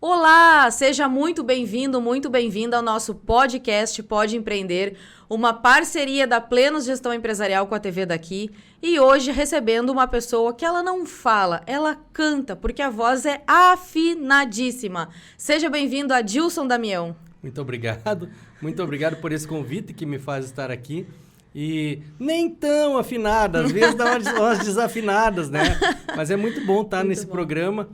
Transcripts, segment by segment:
Olá, seja muito bem-vindo, muito bem-vinda ao nosso podcast Pode Empreender, uma parceria da Plenos Gestão Empresarial com a TV daqui. E hoje recebendo uma pessoa que ela não fala, ela canta, porque a voz é afinadíssima. Seja bem-vindo a Adilson Damião. Muito obrigado por esse convite que me faz estar aqui. E nem tão afinada, às vezes dá umas desafinadas, né? Mas é muito bom estar nesse programa.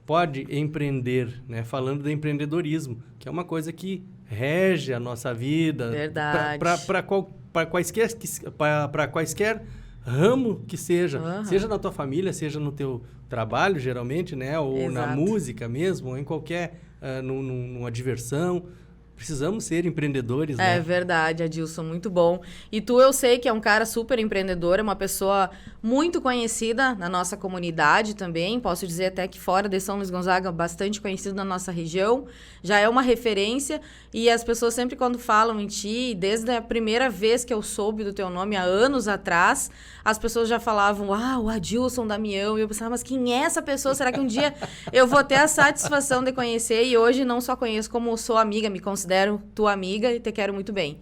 Pode empreender, né? Falando do empreendedorismo, que é uma coisa que rege a nossa vida. Verdade. Para quaisquer ramo que seja. Uhum. Seja na tua família, seja no teu trabalho, geralmente, né? Ou Exato. na música mesmo, ou em qualquer... numa diversão. Precisamos ser empreendedores, né? É verdade, Adilson, muito bom. E tu, eu sei que é um cara super empreendedor, é uma pessoa muito conhecida na nossa comunidade também. Posso dizer até que fora de São Luís Gonzaga, bastante conhecido na nossa região. Já é uma referência e as pessoas sempre quando falam em ti, desde a primeira vez que eu soube do teu nome, há anos atrás, as pessoas já falavam, o Adilson Damião. E eu pensava, mas quem é essa pessoa? Será que um dia eu vou ter a satisfação de conhecer? E hoje não só conheço como sou amiga, me considero tua amiga e te quero muito bem.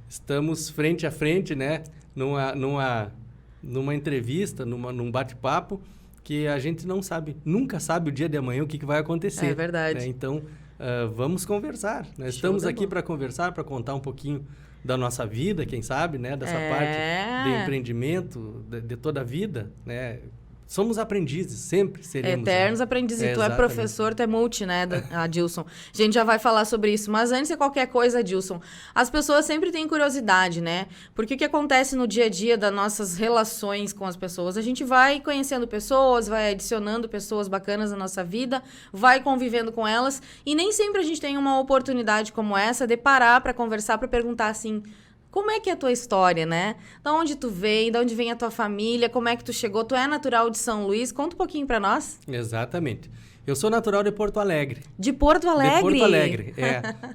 Estamos frente a frente, né? Numa entrevista, num bate-papo, que a gente não sabe, nunca sabe o dia de amanhã o que vai acontecer. É verdade. Né? Então, vamos conversar. Nós estamos aqui para conversar, para contar um pouquinho da nossa vida, quem sabe, né? Dessa parte de empreendimento, de toda a vida, né? Somos aprendizes, sempre seremos. Eternos aprendizes. Tu exatamente. É professor, tu é multi, né, Adilson? A gente já vai falar sobre isso. Mas antes de qualquer coisa, Adilson, as pessoas sempre têm curiosidade, né? Porque o que acontece no dia a dia das nossas relações com as pessoas? A gente vai conhecendo pessoas, vai adicionando pessoas bacanas na nossa vida, vai convivendo com elas. E nem sempre a gente tem uma oportunidade como essa de parar para conversar, para perguntar assim... Como é que é a tua história, né? Da onde tu vem, da onde vem a tua família, como é que tu chegou? Tu é natural de São Luís? Conta um pouquinho pra nós. Exatamente. Eu sou natural de Porto Alegre. De Porto Alegre? De Porto Alegre,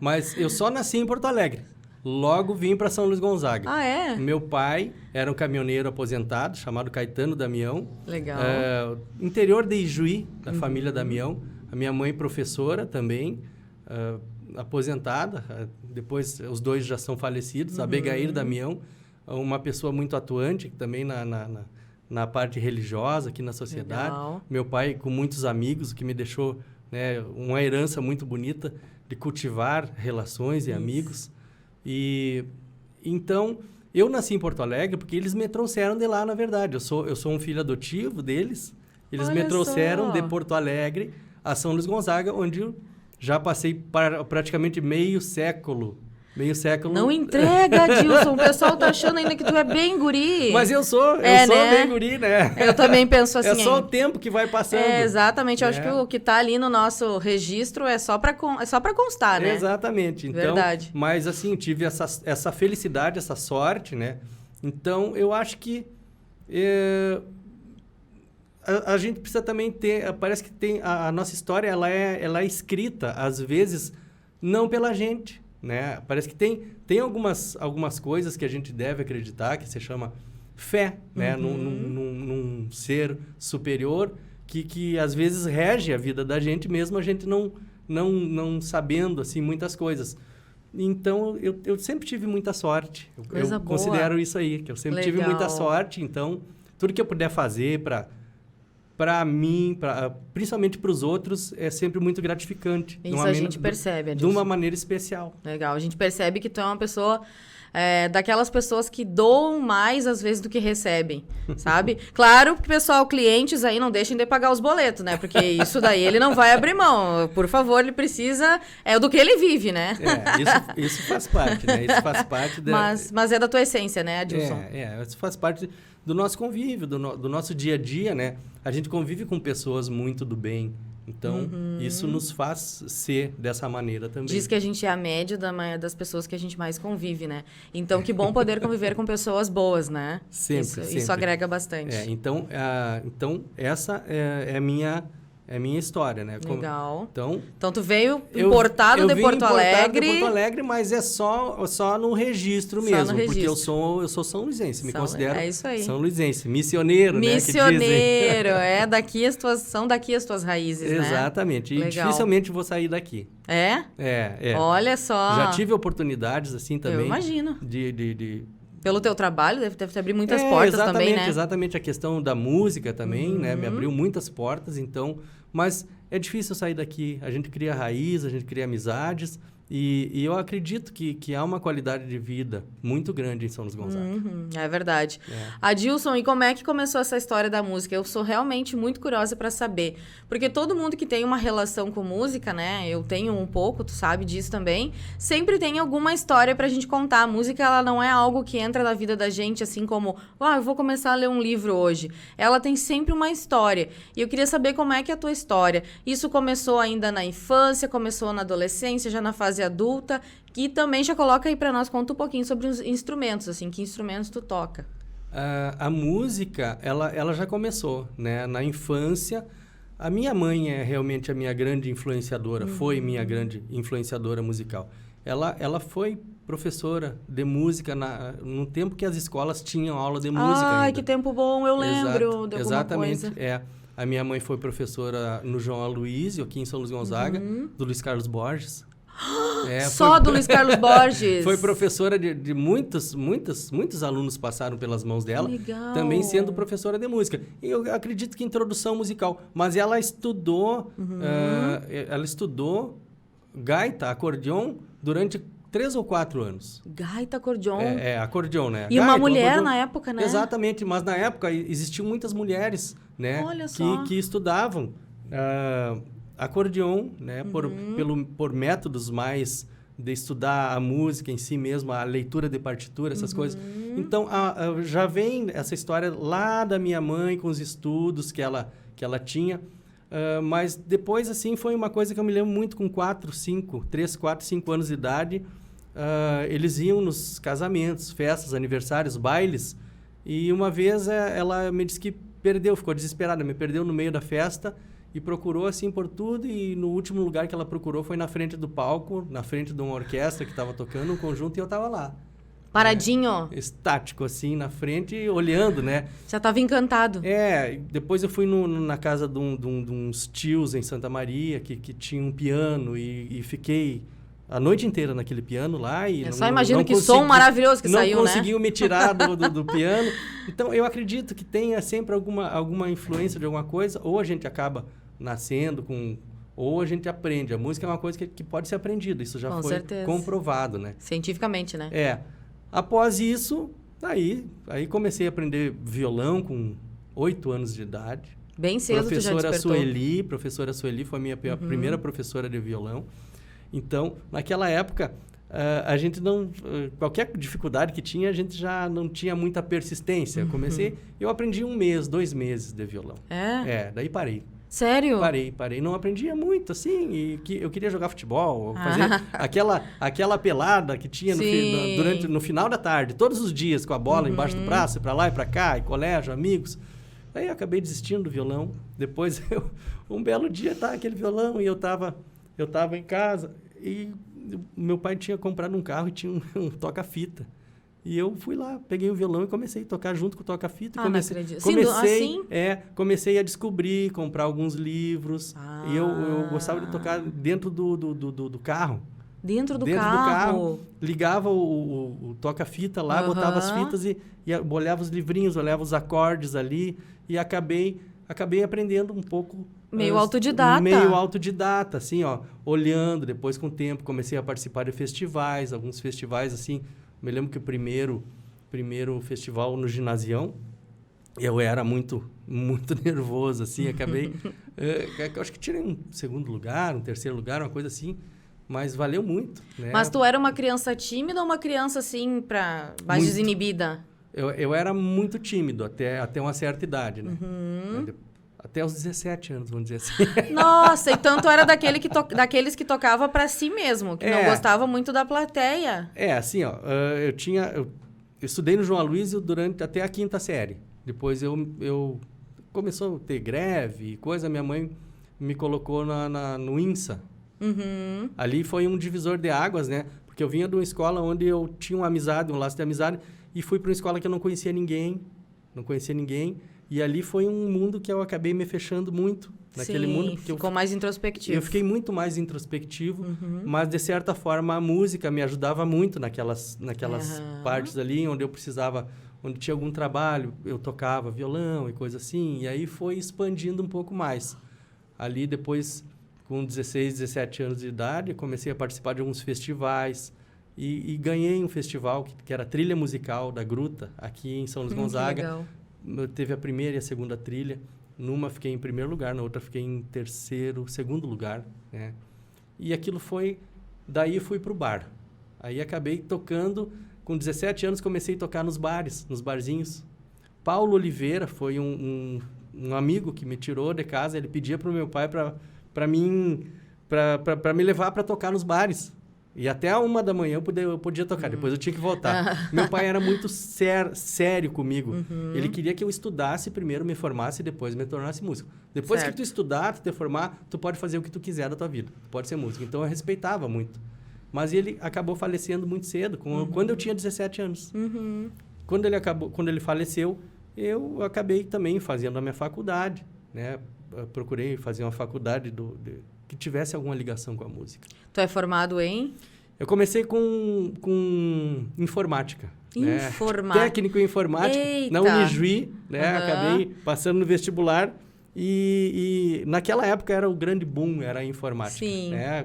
Mas eu só nasci em Porto Alegre. Logo vim para São Luís Gonzaga. Ah, é? Meu pai era um caminhoneiro aposentado, chamado Caetano Damião. Legal. Interior de Ijuí, da família Damião. A minha mãe professora também, aposentada. Depois os dois já são falecidos. Abigail Damião, uma pessoa muito atuante também na parte religiosa aqui na sociedade. Legal. Meu pai com muitos amigos, o que me deixou, né, uma herança muito bonita de cultivar relações e amigos. E então eu nasci em Porto Alegre porque eles me trouxeram de lá, na verdade. Eu sou um filho adotivo deles. Eles me trouxeram de Porto Alegre a São Luís Gonzaga, onde eu já passei praticamente meio século. Não entrega, Adilson. O pessoal tá achando ainda que tu é bem guri. Mas eu sou né? bem guri, né? Eu também penso assim. É só o tempo que vai passando. Exatamente. Eu acho que o que tá ali no nosso registro é só pra constar, né? Exatamente. Então, verdade. Mas assim, tive essa felicidade, essa sorte, né? Então, eu acho que a gente precisa também ter... Parece que tem a nossa história, ela é escrita, às vezes, não pela gente, né? Parece que tem algumas coisas que a gente deve acreditar, que se chama fé, né? Num ser superior que às vezes rege a vida da gente, mesmo a gente não sabendo assim, muitas coisas. Então, eu sempre tive muita sorte. Eu considero isso aí, que eu sempre tive muita sorte. Então, tudo que eu puder fazer para mim, principalmente para os outros, é sempre muito gratificante. Isso a gente percebe, Adilson. De uma maneira especial. Legal. A gente percebe que tu é uma pessoa... daquelas pessoas que doam mais, às vezes, do que recebem, sabe? Claro que, pessoal, clientes aí não deixem de pagar os boletos, né? Porque isso daí ele não vai abrir mão. Por favor, ele precisa... É do que ele vive, né? Isso faz parte, né? Isso faz parte... Mas é da tua essência, né, Adilson? Isso faz parte do nosso convívio, do nosso dia a dia, né? A gente convive com pessoas muito do bem. Então, isso nos faz ser dessa maneira também. Diz que a gente é a média das pessoas que a gente mais convive, né? Então, que bom poder conviver com pessoas boas, né? Sempre. Isso agrega bastante. Então, essa é a minha é minha história, né? Legal. Então tu veio importado de Porto Alegre. De Porto Alegre, mas é só no registro mesmo, no registro. porque eu sou São Luizense, me considero isso aí. São Luizense, missioneiro, né? Missioneiro, são daqui as tuas raízes, né? Exatamente, e Legal. dificilmente vou sair daqui. É? É. Olha só. Já tive oportunidades assim também. Eu imagino. Pelo teu trabalho, deve te abrir muitas portas também, né? Exatamente, a questão da música também, né? Me abriu muitas portas, então... Mas é difícil sair daqui. A gente cria raiz, a gente cria amizades. E eu acredito que há uma qualidade de vida muito grande em São Luís Gonzaga. É verdade. Adilson, e como é que começou essa história da música? Eu sou realmente muito curiosa para saber. Porque todo mundo que tem uma relação com música, né? Eu tenho um pouco, tu sabe disso também. Sempre tem alguma história pra gente contar. A música, ela não é algo que entra na vida da gente, assim como... eu vou começar a ler um livro hoje. Ela tem sempre uma história. E eu queria saber como é que é a tua história. Isso começou ainda na infância, começou na adolescência, já na fase adulta, que também já coloca aí para nós, conta um pouquinho sobre os instrumentos, assim, que instrumentos tu toca? A música, ela já começou, né? Na infância, a minha mãe é realmente a minha grande influenciadora, foi minha grande influenciadora musical. Ela foi professora de música no tempo que as escolas tinham aula de música ainda. Que tempo bom, eu lembro de alguma exatamente, coisa. A minha mãe foi professora no João Aloysio, aqui em São Luís Gonzaga, do Luiz Carlos Borges. Do Luiz Carlos Borges. Foi professora de muitos alunos passaram pelas mãos dela. Legal. Também sendo professora de música. E eu acredito que introdução musical. Mas ela estudou, gaita, acordeon, durante 3 ou 4 anos. Gaita, acordeon. Acordeon, né? E uma mulher na época, né? Exatamente, mas na época existiam muitas mulheres, né? Olha só. Que estudavam acordeon, né? Por métodos mais de estudar a música em si mesmo, a leitura de partitura, essas coisas. Então, já vem essa história lá da minha mãe, com os estudos que ela tinha. Mas depois, assim, foi uma coisa que eu me lembro muito com 3, 4, 5 anos de idade. Eles iam nos casamentos, festas, aniversários, bailes. E uma vez ela me disse que ficou desesperada, me perdeu no meio da festa e procurou assim por tudo. E no último lugar que ela procurou foi na frente do palco, na frente de uma orquestra que estava tocando um conjunto, e eu estava lá. Paradinho? Estático, assim, na frente, olhando, né? Já estava encantado. Depois eu fui na casa de uns tios em Santa Maria, que tinha um piano, e fiquei a noite inteira naquele piano lá. E só imagino que som maravilhoso que saiu, né? Não conseguiu me tirar do piano. Então, eu acredito que tenha sempre alguma influência de alguma coisa, ou a gente acaba nascendo ou a gente aprende. A música é uma coisa que pode ser aprendida, isso já foi comprovado, né? Cientificamente, né? Após isso, aí comecei a aprender violão com 8 anos de idade. Bem cedo tu já despertou. Professora Sueli foi a minha primeira professora de violão. Então, naquela época, a gente não... qualquer dificuldade que tinha, a gente já não tinha muita persistência. Eu aprendi 1 mês, 2 meses de violão. Daí parei. Sério? Parei. Não aprendia muito, assim, e eu queria jogar futebol, fazer aquela pelada que tinha no final da tarde, todos os dias, com a bola embaixo do braço, pra lá e pra cá, e colégio, amigos. Aí eu acabei desistindo do violão. Depois, um belo dia, aquele violão, e eu tava em casa, e meu pai tinha comprado um carro e tinha um toca-fita. E eu fui lá, peguei o violão e comecei a tocar junto com o toca-fita. Comecei a descobrir, comprar alguns livros. E eu gostava de tocar dentro do carro. Dentro do carro? Ligava o toca-fita lá, botava as fitas e olhava os livrinhos, olhava os acordes ali. E acabei aprendendo um pouco... Meio autodidata. Meio autodidata, assim, olhando. Depois, com o tempo, comecei a participar de festivais, alguns festivais, assim... Me lembro que o primeiro festival no Ginasião, eu era muito nervoso, assim, acabei... acho que tirei um 2º lugar, um 3º lugar, uma coisa assim, mas valeu muito, né? Mas tu era uma criança tímida ou uma criança, assim, mais desinibida? Eu era muito tímido até uma certa idade, né? Até os 17 anos, vamos dizer assim. Nossa, então tu era daqueles que tocava pra si mesmo, que não gostava muito da plateia. Assim, eu estudei no João Aloysio até a 5ª série. Depois começou a ter greve e coisa, minha mãe me colocou no INSA. Uhum. Ali foi um divisor de águas, né? Porque eu vinha de uma escola onde eu tinha uma amizade, um laço de amizade, e fui para uma escola que eu não conhecia ninguém. E ali foi um mundo que eu acabei me fechando muito. Naquele mundo. Porque ficou mais introspectivo. Eu fiquei muito mais introspectivo, mas de certa forma a música me ajudava muito naquelas partes ali onde eu precisava, onde tinha algum trabalho, eu tocava violão e coisa assim, e aí foi expandindo um pouco mais. Ali depois, com 16, 17 anos de idade, comecei a participar de alguns festivais e ganhei um festival que era a trilha musical da Gruta, aqui em São Luís Gonzaga. Que legal. Teve a primeira e a segunda trilha. Numa fiquei em primeiro lugar, na outra fiquei em segundo lugar, né? E aquilo foi... Daí fui pro bar. Aí acabei tocando... Com 17 anos comecei a tocar nos bares, nos barzinhos. Paulo Oliveira foi um amigo que me tirou de casa. Ele pedia pro meu pai para me levar para tocar nos bares. E até a 1 da manhã eu podia tocar, depois eu tinha que voltar. Meu pai era muito sério comigo. Ele queria que eu estudasse primeiro, me formasse e depois me tornasse músico. Depois que tu estudar, tu te formar, tu pode fazer o que tu quiser da tua vida. Tu pode ser músico. Então eu respeitava muito. Mas ele acabou falecendo muito cedo, quando eu tinha 17 anos. Quando ele faleceu, eu acabei também fazendo a minha faculdade, né? Eu procurei fazer uma faculdade que tivesse alguma ligação com a música. Tu é formado em? Eu comecei com informática. Informática. Né? Técnico em informática. Eita. Na Unijuí, né? Acabei passando no vestibular. E naquela época era o grande boom, era a informática. Sim. Né?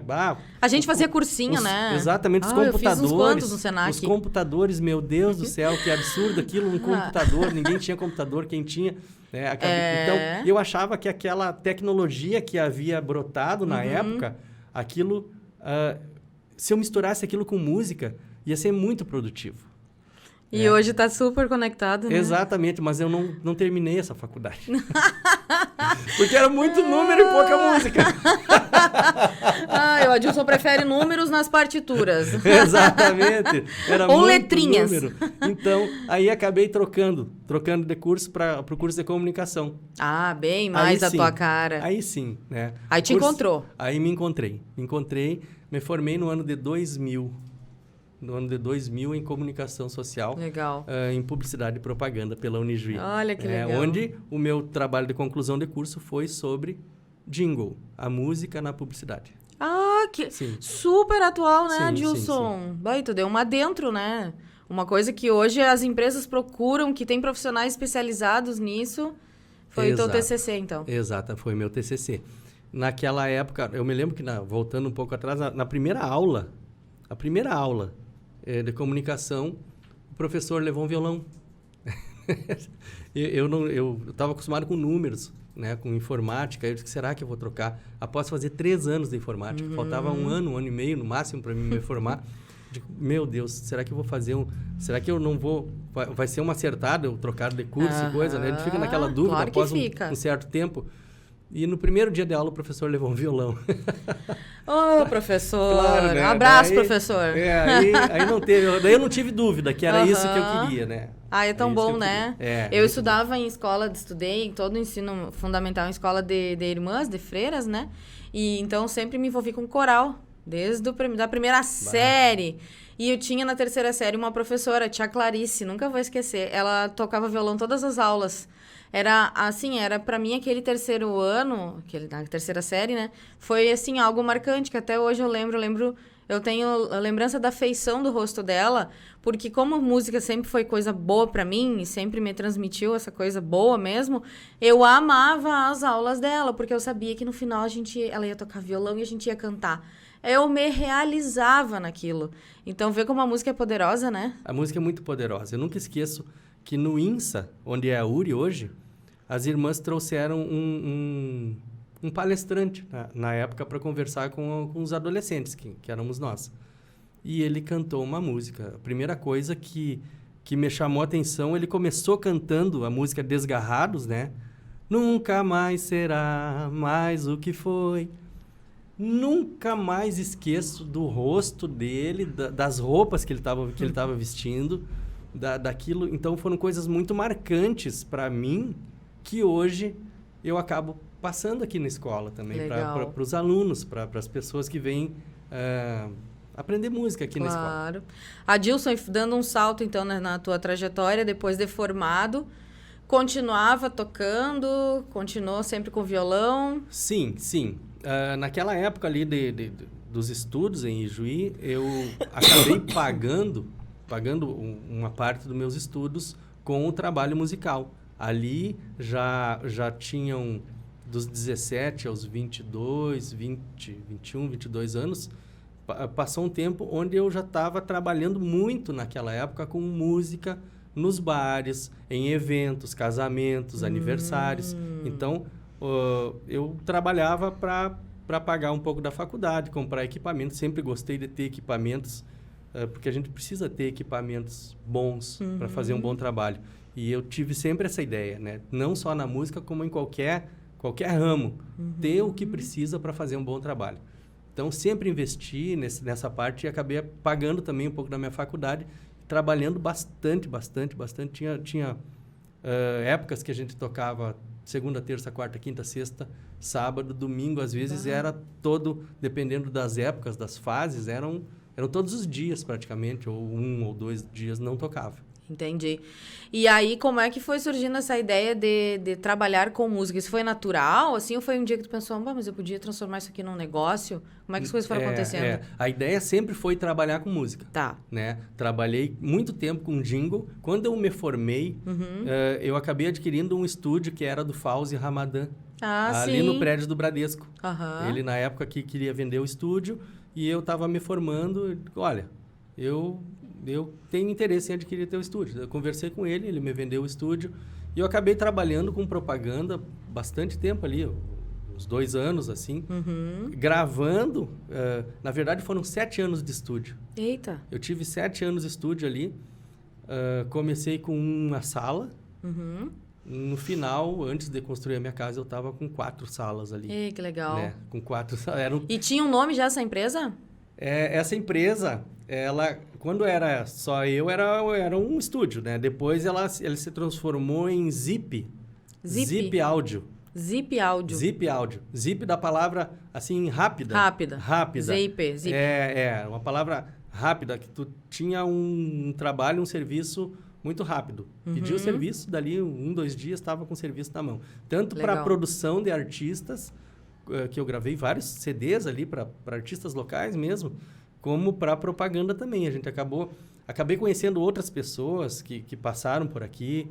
A gente fazia cursinho, né? Exatamente, os computadores. Eu fiz uns quantos no Senac. Os computadores, meu Deus do céu, que absurdo aquilo, um computador. Ninguém tinha computador, quem tinha... Né? Então, eu achava que aquela tecnologia que havia brotado na época, aquilo... se eu misturasse aquilo com música, ia ser muito produtivo. E hoje está super conectado, né? Exatamente, mas eu não terminei essa faculdade. Porque era muito número e pouca música. O Adilson prefere números nas partituras. Exatamente. Era ou muito letrinhas. Número. Então, aí acabei trocando de curso para o curso de comunicação. Bem mais a tua cara. Aí sim, né? Aí te encontrou. Aí me encontrei. Me formei no ano de 2000. No ano de 2000 em comunicação social. Legal. Em publicidade e propaganda pela Unijuí. Olha que legal. Onde o meu trabalho de conclusão de curso foi sobre jingle, a música na publicidade. Que super atual, né, Adilson? Sim. Tu deu uma dentro, né? Uma coisa que hoje as empresas procuram, que tem profissionais especializados nisso. Foi o teu TCC, então. Exato, foi meu TCC. Naquela época, eu me lembro que, voltando um pouco atrás, na primeira aula de comunicação, o professor levou um violão. Eu estava acostumado com números, né, com informática. Eu disse, será que eu vou trocar? Após fazer 3 anos de informática, faltava um ano e meio no máximo para me formar. Digo, meu Deus, será que eu vou fazer será que eu não vou... Vai ser uma acertada eu trocar de curso e coisa, né? A gente fica naquela dúvida após um certo tempo. E no primeiro dia de aula, o professor levou um violão. Professor! Claro, né? Um abraço, professor! Aí não teve... Daí eu não tive dúvida que era isso que eu queria, né? É tão bom, né? Eu estudava em escola, estudei todo o ensino fundamental em escola de irmãs, de freiras, né? E então sempre me envolvi com coral, desde da primeira série. E eu tinha na terceira série uma professora, tia Clarice, nunca vou esquecer. Ela tocava violão todas as aulas. Era pra mim aquele terceiro ano, na terceira série, né? Foi, assim, algo marcante, que até hoje eu lembro, eu tenho a lembrança da feição do rosto dela, porque como música sempre foi coisa boa pra mim, e sempre me transmitiu essa coisa boa mesmo, eu amava as aulas dela, porque eu sabia que no final ela ia tocar violão e a gente ia cantar. Eu me realizava naquilo. Então, vê como a música é poderosa, né? A música é muito poderosa. Eu nunca esqueço que no INSA, onde é a URI hoje, as irmãs trouxeram um palestrante na época para conversar com os adolescentes, que éramos nós. E ele cantou uma música. A primeira coisa que me chamou a atenção, ele começou cantando a música Desgarrados, né? Nunca mais será mais o que foi. Nunca mais esqueço do rosto dele, das roupas que ele estava vestindo, daquilo. Então, foram coisas muito marcantes para mim, que hoje eu acabo passando aqui na escola também, Legal. para os alunos, para as pessoas que vêm aprender música aqui na escola. Claro. Adilson, dando um salto, então, na tua trajetória, depois de formado, continuava tocando, continuou sempre com violão? Sim, sim. Naquela época ali dos estudos em Ijuí, eu acabei pagando uma parte dos meus estudos com o trabalho musical. Ali já tinham dos 17 aos 22, 20, 21, 22 anos, passou um tempo onde eu já estava trabalhando muito naquela época com música nos bares, em eventos, casamentos, aniversários. Então, eu trabalhava para pagar um pouco da faculdade, comprar equipamentos. Sempre gostei de ter equipamentos, porque a gente precisa ter equipamentos bons para fazer um bom trabalho. E eu tive sempre essa ideia, né? Não só na música, como em qualquer ramo. Ter o que precisa para fazer um bom trabalho. Então, sempre investi nessa parte e acabei pagando também um pouco da minha faculdade, trabalhando bastante. Tinha épocas que a gente tocava segunda, terça, quarta, quinta, sexta, sábado, domingo, às vezes era todo, dependendo das épocas, das fases, eram todos os dias praticamente, ou 1 ou 2 dias não tocava. Entendi. E aí, como é que foi surgindo essa ideia de trabalhar com música? Isso foi natural, assim, ou foi um dia que tu pensou, mas eu podia transformar isso aqui num negócio? Como é que as coisas foram acontecendo? A ideia sempre foi trabalhar com música. Tá. Né? Trabalhei muito tempo com jingle. Quando eu me formei, eu acabei adquirindo um estúdio que era do Fauzi Ramadan, ali no prédio do Bradesco. Ele, na época, que queria vender o estúdio, e eu estava me formando. Olha, eu tenho interesse em adquirir teu estúdio. Eu conversei com ele, ele me vendeu o estúdio, e eu acabei trabalhando com propaganda bastante tempo ali, uns 2 anos, assim, gravando. Na verdade, foram 7 anos de estúdio. Eita! Eu tive 7 anos de estúdio ali. Comecei com uma sala. No final, antes de construir a minha casa, eu estava com 4 salas ali. Ei, que legal. Né? Com 4 salas. E tinha um nome já essa empresa? Essa empresa, quando era só eu, era um estúdio, né? Depois ela se transformou em Zip. Zip Áudio. Zip Áudio. Zip Áudio. Zip da palavra, assim, rápida. Rápida. Zip. Uma palavra rápida, que tu tinha um trabalho, um serviço muito rápido. Pedia o serviço, dali 1, 2 dias, estava com o serviço na mão. Tanto para produção de artistas, que eu gravei vários CDs ali para artistas locais mesmo, como para propaganda também. A gente acabei conhecendo outras pessoas que passaram por aqui,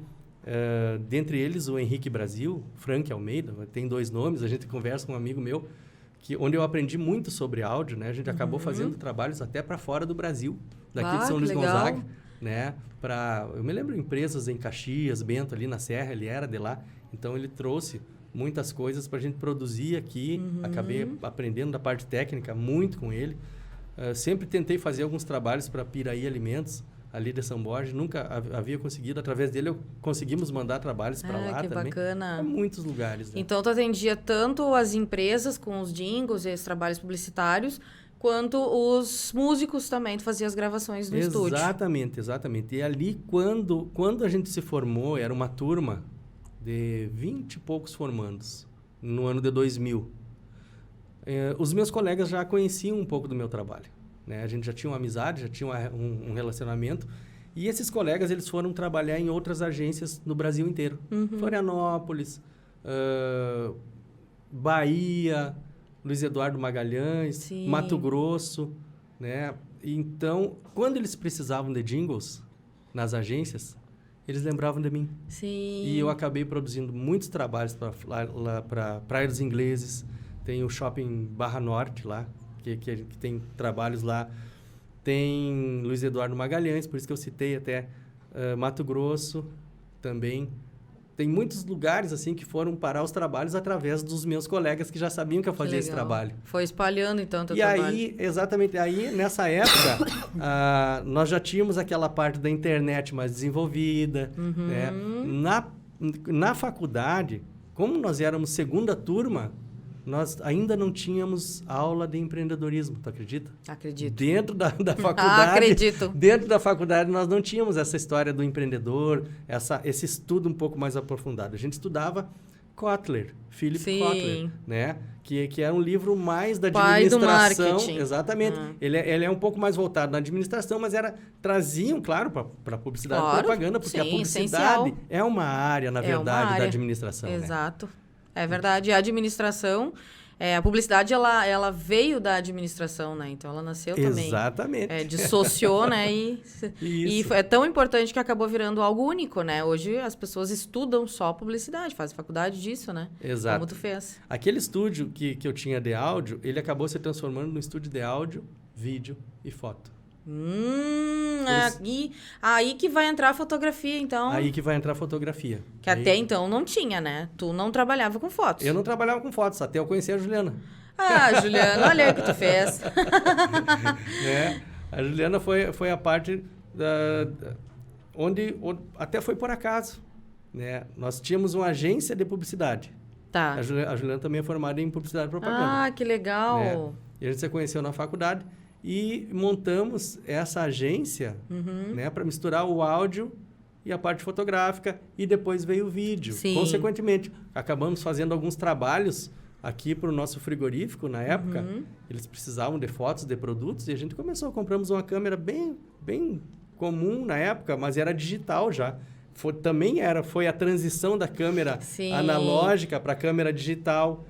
dentre eles o Henrique Brasil, Frank Almeida, tem 2 nomes, a gente conversa com um amigo meu, onde eu aprendi muito sobre áudio, né? A gente acabou fazendo trabalhos até para fora do Brasil, daqui de São Luís Gonzaga, né? Eu me lembro empresas em Caxias, Bento, ali na Serra, ele era de lá, então ele trouxe muitas coisas para a gente produzir aqui. Acabei aprendendo da parte técnica muito com ele. Sempre tentei fazer alguns trabalhos para Piraí Alimentos, ali de São Borja. Nunca havia conseguido. Através dele, conseguimos mandar trabalhos para lá que também. Bacana. Para muitos lugares. Né? Então, tu atendia tanto as empresas com os jingles e os trabalhos publicitários, quanto os músicos também. Tu fazia as gravações no estúdio. Exatamente. E ali, quando a gente se formou, era uma turma de 20 e poucos formandos, no ano de 2000. Os meus colegas já conheciam um pouco do meu trabalho. Né? A gente já tinha uma amizade, já tinha um relacionamento. E esses colegas, eles foram trabalhar em outras agências no Brasil inteiro. Florianópolis, Bahia, Luiz Eduardo Magalhães, Sim. Mato Grosso. Né? Então, quando eles precisavam de jingles nas agências, eles lembravam de mim. Sim. E eu acabei produzindo muitos trabalhos para Praia dos Ingleses. Tem o Shopping Barra Norte lá, que tem trabalhos lá. Tem Luiz Eduardo Magalhães, por isso que eu citei até Mato Grosso também. Tem muitos lugares assim que foram parar os trabalhos através dos meus colegas que já sabiam que eu fazia esse trabalho. Foi espalhando, então, teu trabalho. trabalho. E aí, exatamente, nessa época, nós já tínhamos aquela parte da internet mais desenvolvida. Né? Na faculdade, como nós éramos segunda turma, nós ainda não tínhamos aula de empreendedorismo, tu acredita? Acredito. Dentro da faculdade. Acredito. Dentro da faculdade nós não tínhamos essa história do empreendedor, esse estudo um pouco mais aprofundado. A gente estudava Kotler, Philip Sim. Kotler, né? Que era um livro mais da Pai do administração. marketing. Exatamente. Ele é um pouco mais voltado na administração, mas traziam, claro, para publicidade e propaganda, porque a publicidade essencial. é uma área, na verdade, uma área. da administração. Exato. Né? É verdade. A administração, a publicidade, ela veio da administração, né? Então, ela nasceu também. Exatamente. Dissociou, né? E é tão importante que acabou virando algo único, né? Hoje, as pessoas estudam só publicidade, fazem faculdade disso, né? Exato. Como tu fez. Aquele estúdio que eu tinha de áudio, ele acabou se transformando num estúdio de áudio, vídeo e foto. Aí que vai entrar a fotografia, então. Aí que vai entrar a fotografia. Que até então não tinha, né? Tu não trabalhava com fotos. Eu não trabalhava com fotos, até eu conheci a Juliana. Ah, Juliana, olha aí o que tu fez. Né? A Juliana foi a parte onde até foi por acaso. Né? Nós tínhamos uma agência de publicidade. Tá. A Juliana também é formada em publicidade e propaganda. Ah, que legal. Né? E a gente se conheceu na faculdade e montamos essa agência, né, para misturar o áudio e a parte fotográfica, e depois veio o vídeo. Sim. Consequentemente, acabamos fazendo alguns trabalhos aqui para o nosso frigorífico, na época. Eles precisavam de fotos, de produtos, e a gente compramos uma câmera bem comum na época, mas era digital já. Foi a transição da câmera analógica para a câmera digital.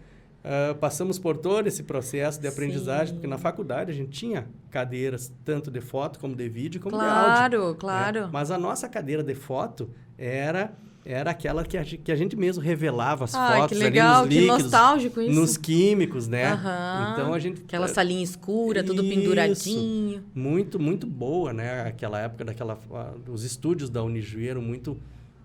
Passamos por todo esse processo de aprendizagem, porque na faculdade a gente tinha cadeiras tanto de foto como de vídeo como de áudio. Claro. Mas a nossa cadeira de foto era aquela que a gente mesmo revelava as fotos que legal, ali nos líquidos, que nostálgico isso. nos químicos, né? Então Aquela salinha escura, tudo penduradinho. Muito, muito boa, né? Aquela época, os estúdios da Unijuí eram muito...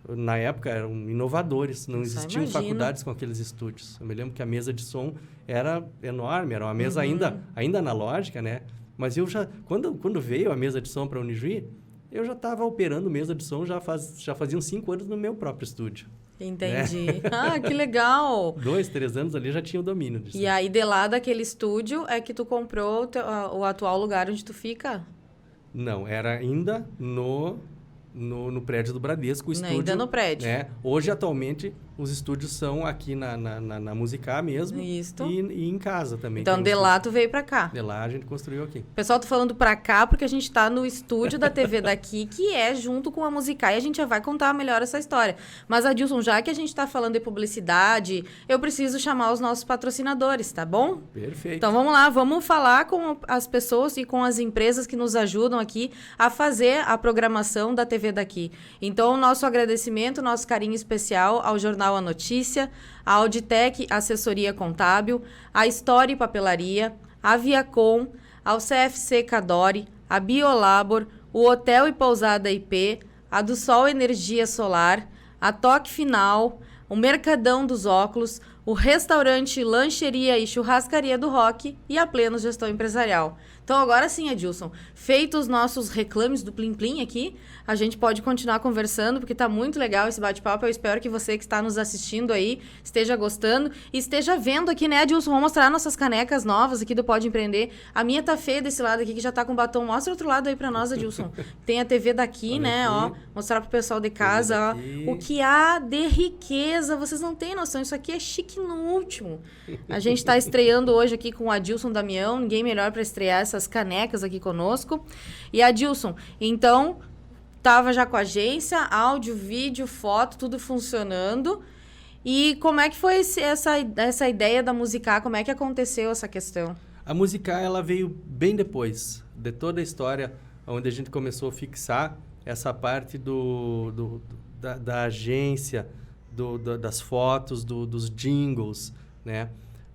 Na época eram inovadores, não existiam faculdades com aqueles estúdios. Eu me lembro que a mesa de som era enorme, era uma mesa ainda analógica, né? Mas eu já, quando veio a mesa de som para a Unijuí, eu já estava operando mesa de som já faziam 5 anos no meu próprio estúdio. Entendi. Né? Ah, que legal! 2, 3 anos ali já tinha o domínio disso. E aí, de lá daquele estúdio, é que tu comprou o atual lugar onde tu fica? Não, era ainda no prédio do Bradesco, o estúdio. Ainda no prédio. Né? Hoje, atualmente, os estúdios são aqui na Musicá mesmo. Isso. E em casa também. Então, de lá tu veio pra cá. De lá a gente construiu aqui. Pessoal, tô falando pra cá porque a gente tá no estúdio da TV daqui, que é junto com a Musicá, e a gente já vai contar melhor essa história. Mas, Adilson, já que a gente tá falando de publicidade, eu preciso chamar os nossos patrocinadores, tá bom? Perfeito. Então, vamos lá, vamos falar com as pessoas e com as empresas que nos ajudam aqui a fazer a programação da TV daqui. Então, nosso agradecimento, nosso carinho especial ao Jornal A Notícia, a Auditec Assessoria Contábil, a História e Papelaria, a Viacom, ao CFC Cadore, a Biolabor, o Hotel e Pousada IP, a do Sol Energia Solar, a Toque Final, o Mercadão dos Óculos, o Restaurante Lancheria e Churrascaria do Rock e a Pleno Gestão Empresarial. Então, agora sim, Adilson, feitos os nossos reclames do Plim Plim aqui, a gente pode continuar conversando, porque tá muito legal esse bate-papo. Eu espero que você que está nos assistindo aí esteja gostando e esteja vendo aqui, né, Adilson? Vamos mostrar nossas canecas novas aqui do Pode Empreender. A minha tá feia desse lado aqui, que já tá com batom. Mostra o outro lado aí pra nós, Adilson. Tem a TV daqui, olha né, aqui. Ó. Mostrar pro pessoal de casa, ó. O que há de riqueza. Vocês não têm noção, isso aqui é chique no último. A gente tá estreando hoje aqui com o Adilson Damião. Ninguém melhor para estrear essas canecas aqui conosco. E Adilson, então... Tava já com a agência, áudio, vídeo, foto, tudo funcionando. E como é que foi essa ideia da Musicá? Como é que aconteceu essa questão? A Musicá, ela veio bem depois de toda a história, onde a gente começou a fixar essa parte da agência, das fotos, dos jingles, né?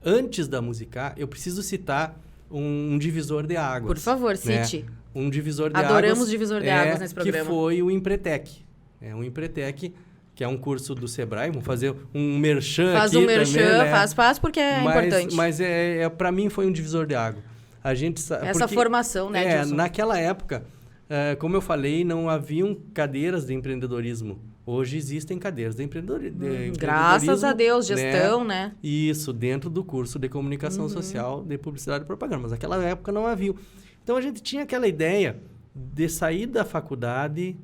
Antes da Musicá, eu preciso citar um divisor de águas. Por favor, cite. Né? Um divisor de águas. Adoramos divisor de águas nesse programa. Que foi o Empretec. O Empretec, que é um curso do Sebrae. Vamos fazer um merchan faz aqui um merchan, também, né? faz porque é importante. Mas para mim foi um divisor de água. A gente essa formação, né, Edilson? Naquela época, como eu falei, não haviam cadeiras de empreendedorismo. Hoje existem cadeiras de empreendedorismo. Graças a Deus, gestão, né? Isso, dentro do curso de comunicação social, de publicidade e propaganda. Mas naquela época não havia. Então, a gente tinha aquela ideia de sair da faculdade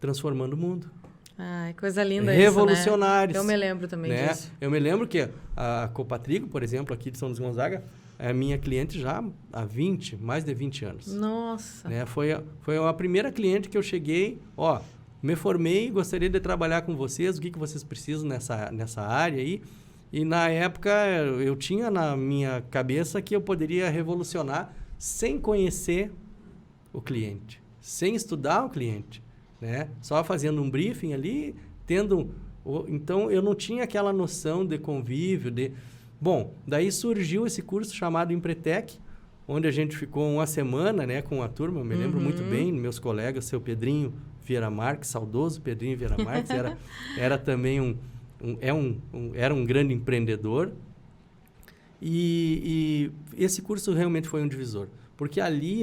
transformando o mundo. Ai, coisa linda revolucionários. Isso, né? Eu me lembro também disso. Eu me lembro que a Copatrigo, por exemplo, aqui de São Luís Gonzaga, é minha cliente já há mais de 20 anos. Nossa! Né? Foi a primeira cliente que eu cheguei, me formei, gostaria de trabalhar com vocês, o que vocês precisam nessa área aí. E na época eu tinha na minha cabeça que eu poderia revolucionar sem conhecer o cliente, sem estudar o cliente, né? Só fazendo um briefing ali, então eu não tinha aquela noção de convívio, Bom, daí surgiu esse curso chamado Empretec, onde a gente ficou uma semana, né, com a turma, eu me lembro muito bem, meus colegas, seu Pedrinho Vieira Marques, saudoso Pedrinho Vieira Marques, era também era um grande empreendedor. E esse curso realmente foi um divisor. Porque ali,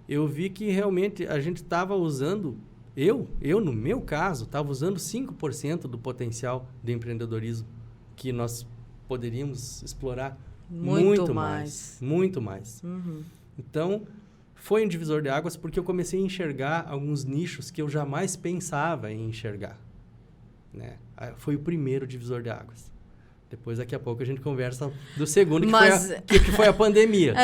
eu vi que realmente a gente estava usando, eu no meu caso, estava usando 5% do potencial de empreendedorismo que nós poderíamos explorar muito mais. Muito mais. Uhum. Então, foi um divisor de águas porque eu comecei a enxergar alguns nichos que eu jamais pensava em enxergar. Né? Foi o primeiro divisor de águas. Depois, daqui a pouco, a gente conversa do segundo, que foi a pandemia.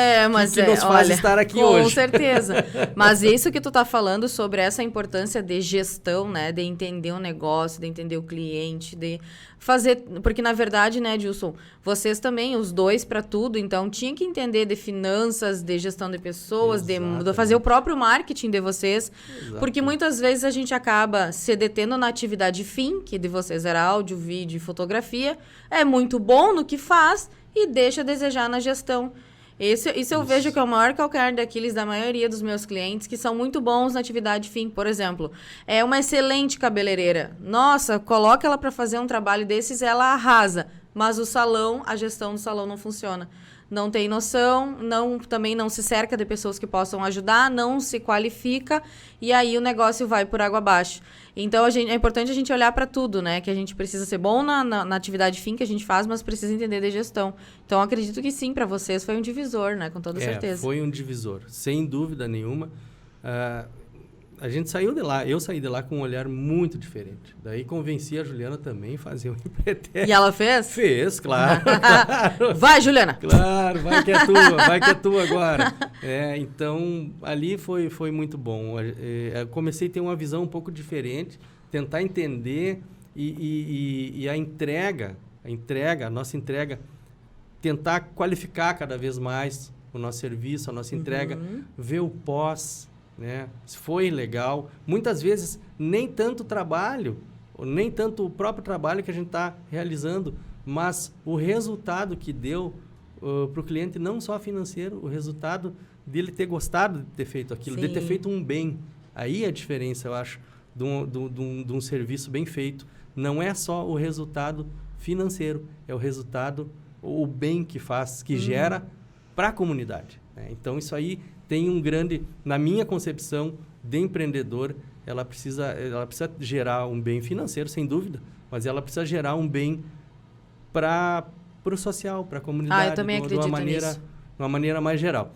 Que nos faz estar aqui hoje. Com certeza. Mas isso que tu tá falando sobre essa importância de gestão, né? De entender o negócio, de entender o cliente, de fazer... Porque, na verdade, né, Dilson, vocês também, os dois para tudo, então, tinha que entender de finanças, de gestão de pessoas, de fazer o próprio marketing de vocês. Exatamente. Porque muitas vezes a gente acaba se detendo na atividade fim, que de vocês era áudio, vídeo e fotografia, é muito bom no que faz e deixa a desejar na gestão. Isso eu vejo que é o maior calcanhar de Aquiles da maioria dos meus clientes, que são muito bons na atividade fim. Por exemplo, é uma excelente cabeleireira. Nossa, coloca ela para fazer um trabalho desses, ela arrasa. Mas a gestão do salão não funciona. Não tem noção, também não se cerca de pessoas que possam ajudar, não se qualifica e aí o negócio vai por água abaixo. Então, é importante a gente olhar para tudo, né? Que a gente precisa ser bom na atividade fim que a gente faz, mas precisa entender de gestão. Então, acredito que sim, para vocês foi um divisor, né? Com toda certeza. Foi um divisor, sem dúvida nenhuma. A gente saiu de lá, eu saí de lá com um olhar muito diferente. Daí convenci a Juliana também a fazer um Empretec. E ela fez? Fez, claro. Vai, Juliana! Claro, vai que é tua agora. Então, ali foi muito bom. Eu comecei a ter uma visão um pouco diferente, tentar entender e a nossa entrega, tentar qualificar cada vez mais o nosso serviço, a nossa entrega, ver o pós, né? Foi legal. Muitas vezes, nem tanto trabalho, nem tanto o próprio trabalho que a gente está realizando, mas o resultado que deu para o cliente, não só financeiro, o resultado dele ter gostado de ter feito aquilo, de ter feito um bem. Aí a diferença, eu acho, de um serviço bem feito. Não é só o resultado financeiro, é o resultado, o bem que faz, que gera para a comunidade. Né? Então, isso aí tem um grande... Na minha concepção de empreendedor, ela precisa gerar um bem financeiro, sem dúvida, mas ela precisa gerar um bem para o social, para a comunidade. Eu também acredito nisso. De uma maneira mais geral.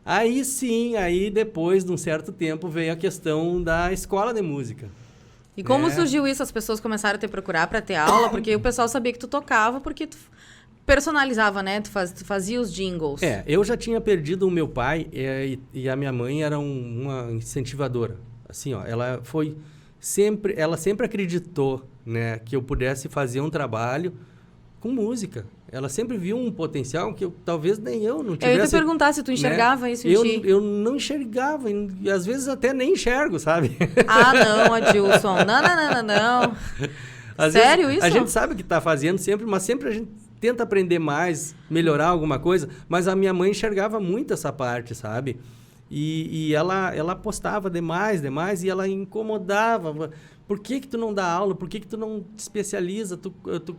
Aí sim, depois de um certo tempo, veio a questão da escola de música. E como surgiu isso? As pessoas começaram a te procurar para ter aula? Porque o pessoal sabia que tu tocava, porque tu personalizava, né? Tu fazia os jingles. Eu já tinha perdido o meu pai e a minha mãe era uma incentivadora. Assim, ela sempre acreditou, né, que eu pudesse fazer um trabalho com música. Ela sempre viu um potencial que talvez nem eu não tivesse. Eu ia te perguntar se tu enxergava, né? Isso em ti. Eu não enxergava, e às vezes até nem enxergo, sabe? Não, Adilson. Não. Sério isso? A gente sabe o que está fazendo sempre, mas sempre a gente tenta aprender mais, melhorar alguma coisa, mas a minha mãe enxergava muito essa parte, sabe? E ela apostava demais, e ela incomodava. Por que tu não dá aula? Por que tu não te especializa? Tu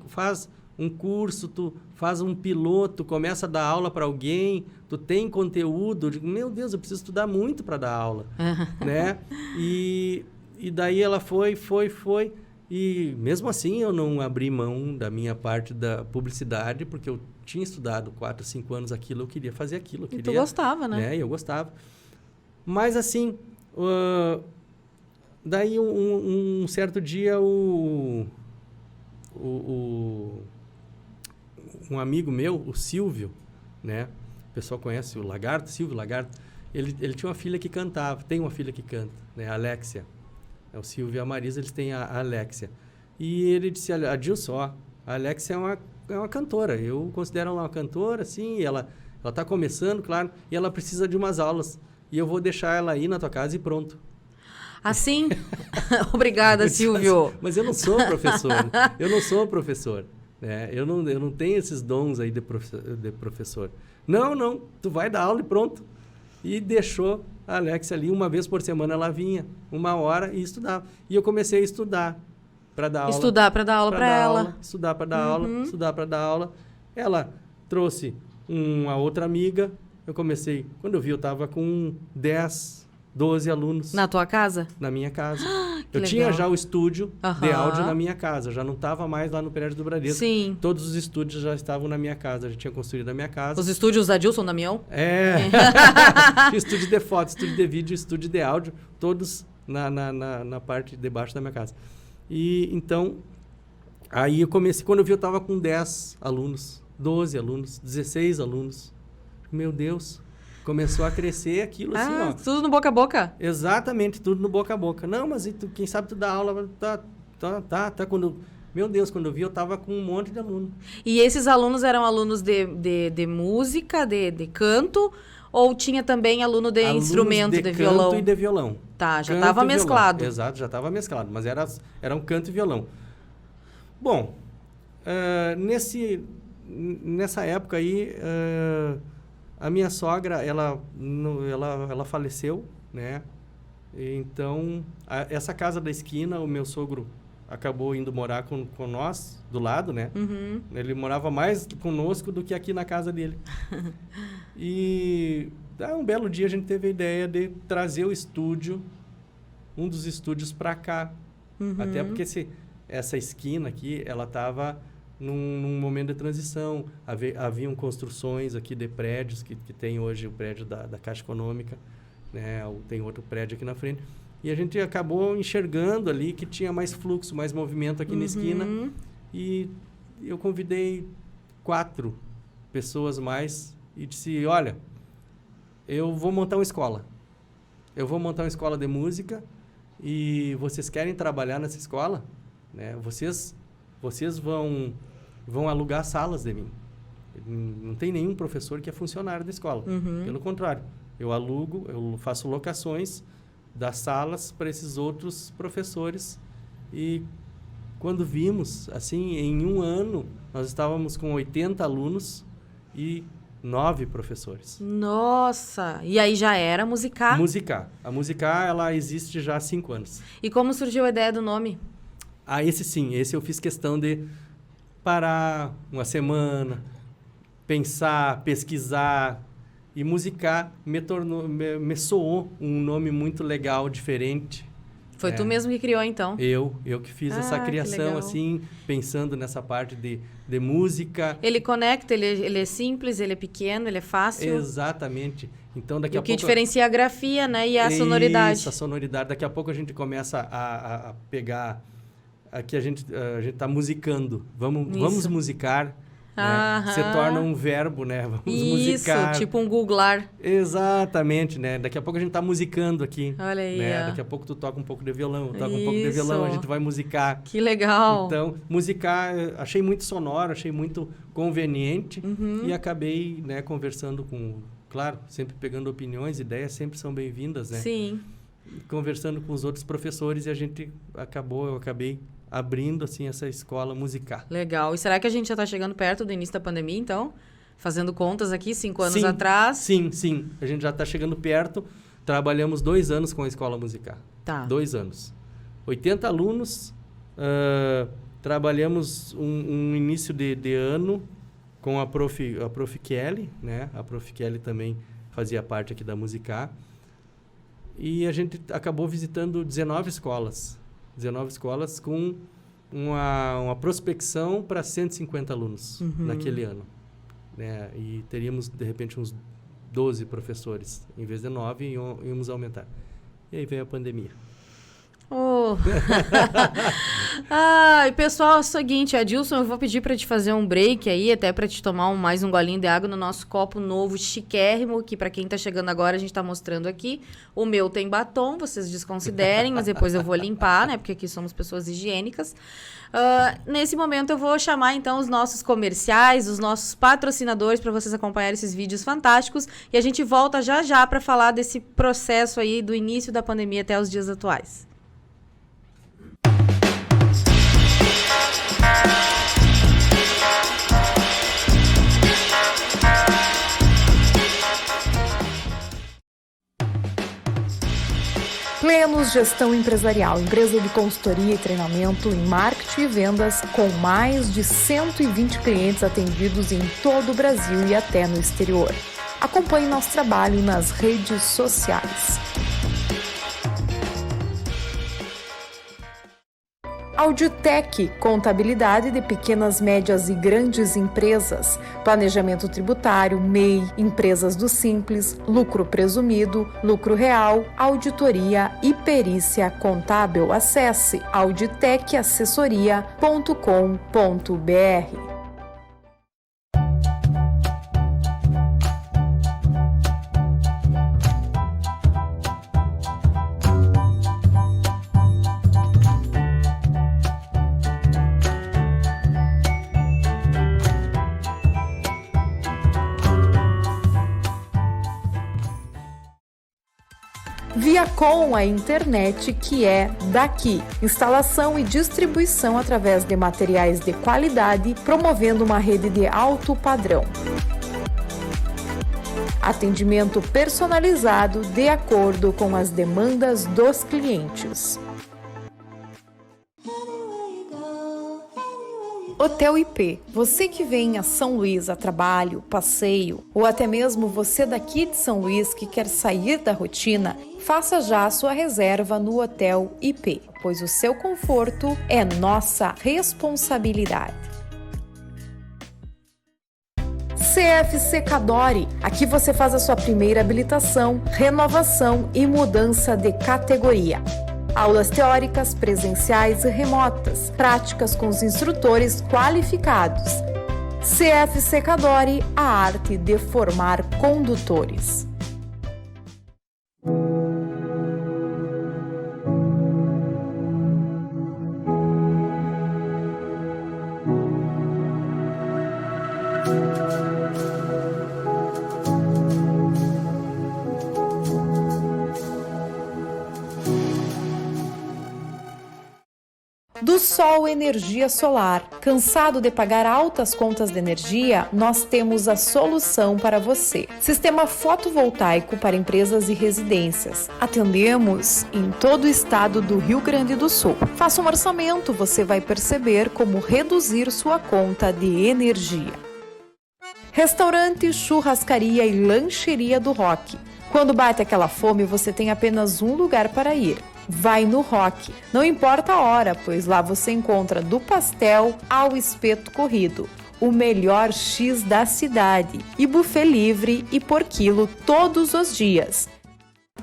faz um curso, tu faz um piloto, começa a dar aula para alguém, tu tem conteúdo. Eu digo, meu Deus, eu preciso estudar muito para dar aula, né? E daí ela foi. E mesmo assim eu não abri mão da minha parte da publicidade, porque eu tinha estudado 4, 5 anos aquilo, eu queria fazer aquilo. E tu gostava, né? Eu gostava. Mas assim, Daí, um certo dia, um amigo meu, o Silvio, né? O pessoal conhece o Lagarto, Silvio Lagarto. Ele tinha uma filha que cantava, tem uma filha que canta, né? A Alexia. O Silvio e a Marisa, eles têm a Alexia. E ele disse, Adilson, ó, a Alexia é uma cantora. Eu considero ela uma cantora, assim, ela está começando, claro, e ela precisa de umas aulas. E eu vou deixar ela aí na tua casa e pronto. Assim? Obrigada, Silvio. Mas eu não sou professor. Eu não sou professor. Né? Eu não tenho esses dons aí de professor. Não. Tu vai dar aula e pronto. E deixou a Alexia ali. Uma vez por semana ela vinha. 1 hora e estudava. E eu comecei a estudar para dar aula. Estudar para dar aula para ela. Estudar para dar aula. Estudar para dar aula. Ela trouxe uma outra amiga. Eu comecei... Quando eu vi, eu estava com 10... 12 alunos. Na tua casa? Na minha casa. Que eu legal. tinha já o estúdio de áudio na minha casa. Já não estava mais lá no prédio do Bradesco. Sim. Todos os estúdios já estavam na minha casa. Já tinha construído a minha casa. Os estúdios da Adilson Damião? Estúdio de foto, estúdio de vídeo, estúdio de áudio. Todos na parte de baixo da minha casa. E então, aí eu comecei. Quando eu vi, eu estava com 10 alunos, 12 alunos, 16 alunos. Meu Deus... Começou a crescer aquilo assim, ó. Tudo no boca a boca? Exatamente, tudo no boca a boca. Não, mas quem sabe tu dá aula, tá. Meu Deus, quando eu vi, eu tava com um monte de aluno. E esses alunos eram alunos de música, de canto, ou tinha também aluno de instrumento, de violão? Canto e de violão. Tá, já tava mesclado. Exato, já tava mesclado, mas era um canto e violão. Bom, nessa época aí... A minha sogra, ela faleceu, né? Então, essa casa da esquina, o meu sogro acabou indo morar com nós, do lado, né? Uhum. Ele morava mais conosco do que aqui na casa dele. E um belo dia a gente teve a ideia de trazer o estúdio, um dos estúdios para cá. Uhum. Até porque essa esquina aqui, ela estava... Num momento de transição, haviam construções aqui de prédios, que tem hoje o prédio da Caixa Econômica, né? Tem outro prédio aqui na frente, e a gente acabou enxergando ali que tinha mais fluxo, mais movimento aqui na esquina, e eu convidei 4 pessoas mais e disse, olha, eu vou montar uma escola, de música, e vocês querem trabalhar nessa escola? Né? Vocês vão alugar salas de mim. Não tem nenhum professor que é funcionário da escola. Uhum. Pelo contrário, eu faço locações das salas para esses outros professores. E quando vimos, assim, em 1 ano, nós estávamos com 80 alunos e 9 professores. Nossa! E aí já era Musicar? Musicar. A Musicar, ela existe já há 5 anos. E como surgiu a ideia do nome? Esse eu fiz questão de parar uma semana, pensar, pesquisar, e Musicar me soou um nome muito legal, diferente. Foi tu mesmo que criou, então? Eu que fiz essa criação, assim, pensando nessa parte de música. Ele conecta, ele é simples, ele é pequeno, ele é fácil. Exatamente. Então, daqui a pouco... O que diferencia a grafia, né? E a sonoridade. Isso, a sonoridade. Daqui a pouco a gente começa a pegar... Aqui a gente está musicando. Vamos musicar. Né? Se torna um verbo, né? Vamos musicar. Isso, tipo um googlar. Exatamente, né? Daqui a pouco a gente está musicando aqui. Olha aí. Né? Daqui a pouco tu toca um pouco de violão, eu toco um pouco de violão, a gente vai musicar. Que legal. Então, musicar, achei muito sonoro, achei muito conveniente e acabei, né, conversando com... Claro, sempre pegando opiniões, ideias sempre são bem-vindas, né? Sim. Conversando com os outros professores e eu acabei abrindo, assim, essa escola musical. Legal. E será que a gente já está chegando perto do início da pandemia, então? Fazendo contas aqui, 5 anos atrás? Sim. A gente já está chegando perto. Trabalhamos 2 anos com a escola musical. Tá. 2 anos. 80 alunos. Trabalhamos um início de ano com a Prof. Kelly, né? A Prof. Kelly também fazia parte aqui da musical. E a gente acabou visitando 19 escolas. 19 escolas com uma prospecção para 150 alunos naquele ano. Né? E teríamos, de repente, uns 12 professores. Em vez de 9, íamos aumentar. E aí veio a pandemia. Oh. Ai, pessoal, é o seguinte, Adilson, eu vou pedir para te fazer um break aí, até para te tomar mais um golinho de água no nosso copo novo, chiquérrimo, que para quem tá chegando agora a gente tá mostrando aqui. O meu tem batom, vocês desconsiderem, mas depois eu vou limpar, né? Porque aqui somos pessoas higiênicas. Nesse momento eu vou chamar então os nossos comerciais, os nossos patrocinadores para vocês acompanharem esses vídeos fantásticos e a gente volta já já para falar desse processo aí do início da pandemia até os dias atuais. Plenos Gestão Empresarial, empresa de consultoria e treinamento em marketing e vendas, com mais de 120 clientes atendidos em todo o Brasil e até no exterior. Acompanhe nosso trabalho nas redes sociais. Auditec, contabilidade de pequenas, médias e grandes empresas, planejamento tributário, MEI, empresas do Simples, lucro presumido, lucro real, auditoria e perícia contábil. Acesse auditecassessoria.com.br. Viacom, a internet que é daqui. Instalação e distribuição através de materiais de qualidade, promovendo uma rede de alto padrão. Atendimento personalizado de acordo com as demandas dos clientes. Hotel IP. Você que vem a São Luís a trabalho, passeio, ou até mesmo você daqui de São Luís que quer sair da rotina, faça já a sua reserva no Hotel IP, pois o seu conforto é nossa responsabilidade. CFC Cadore. Aqui você faz a sua primeira habilitação, renovação e mudança de categoria. Aulas teóricas, presenciais e remotas, práticas com os instrutores qualificados. CFC Cadore, a arte de formar condutores. Do Sol Energia Solar. Cansado de pagar altas contas de energia? Nós temos a solução para você. Sistema fotovoltaico para empresas e residências. Atendemos em todo o estado do Rio Grande do Sul. Faça um orçamento, você vai perceber como reduzir sua conta de energia. Restaurante, churrascaria e lancheria do Rock. Quando bate aquela fome, você tem apenas um lugar para ir. Vai no Rock. Não importa a hora, pois lá você encontra do pastel ao espeto corrido, o melhor X da cidade, e buffet livre e por quilo todos os dias.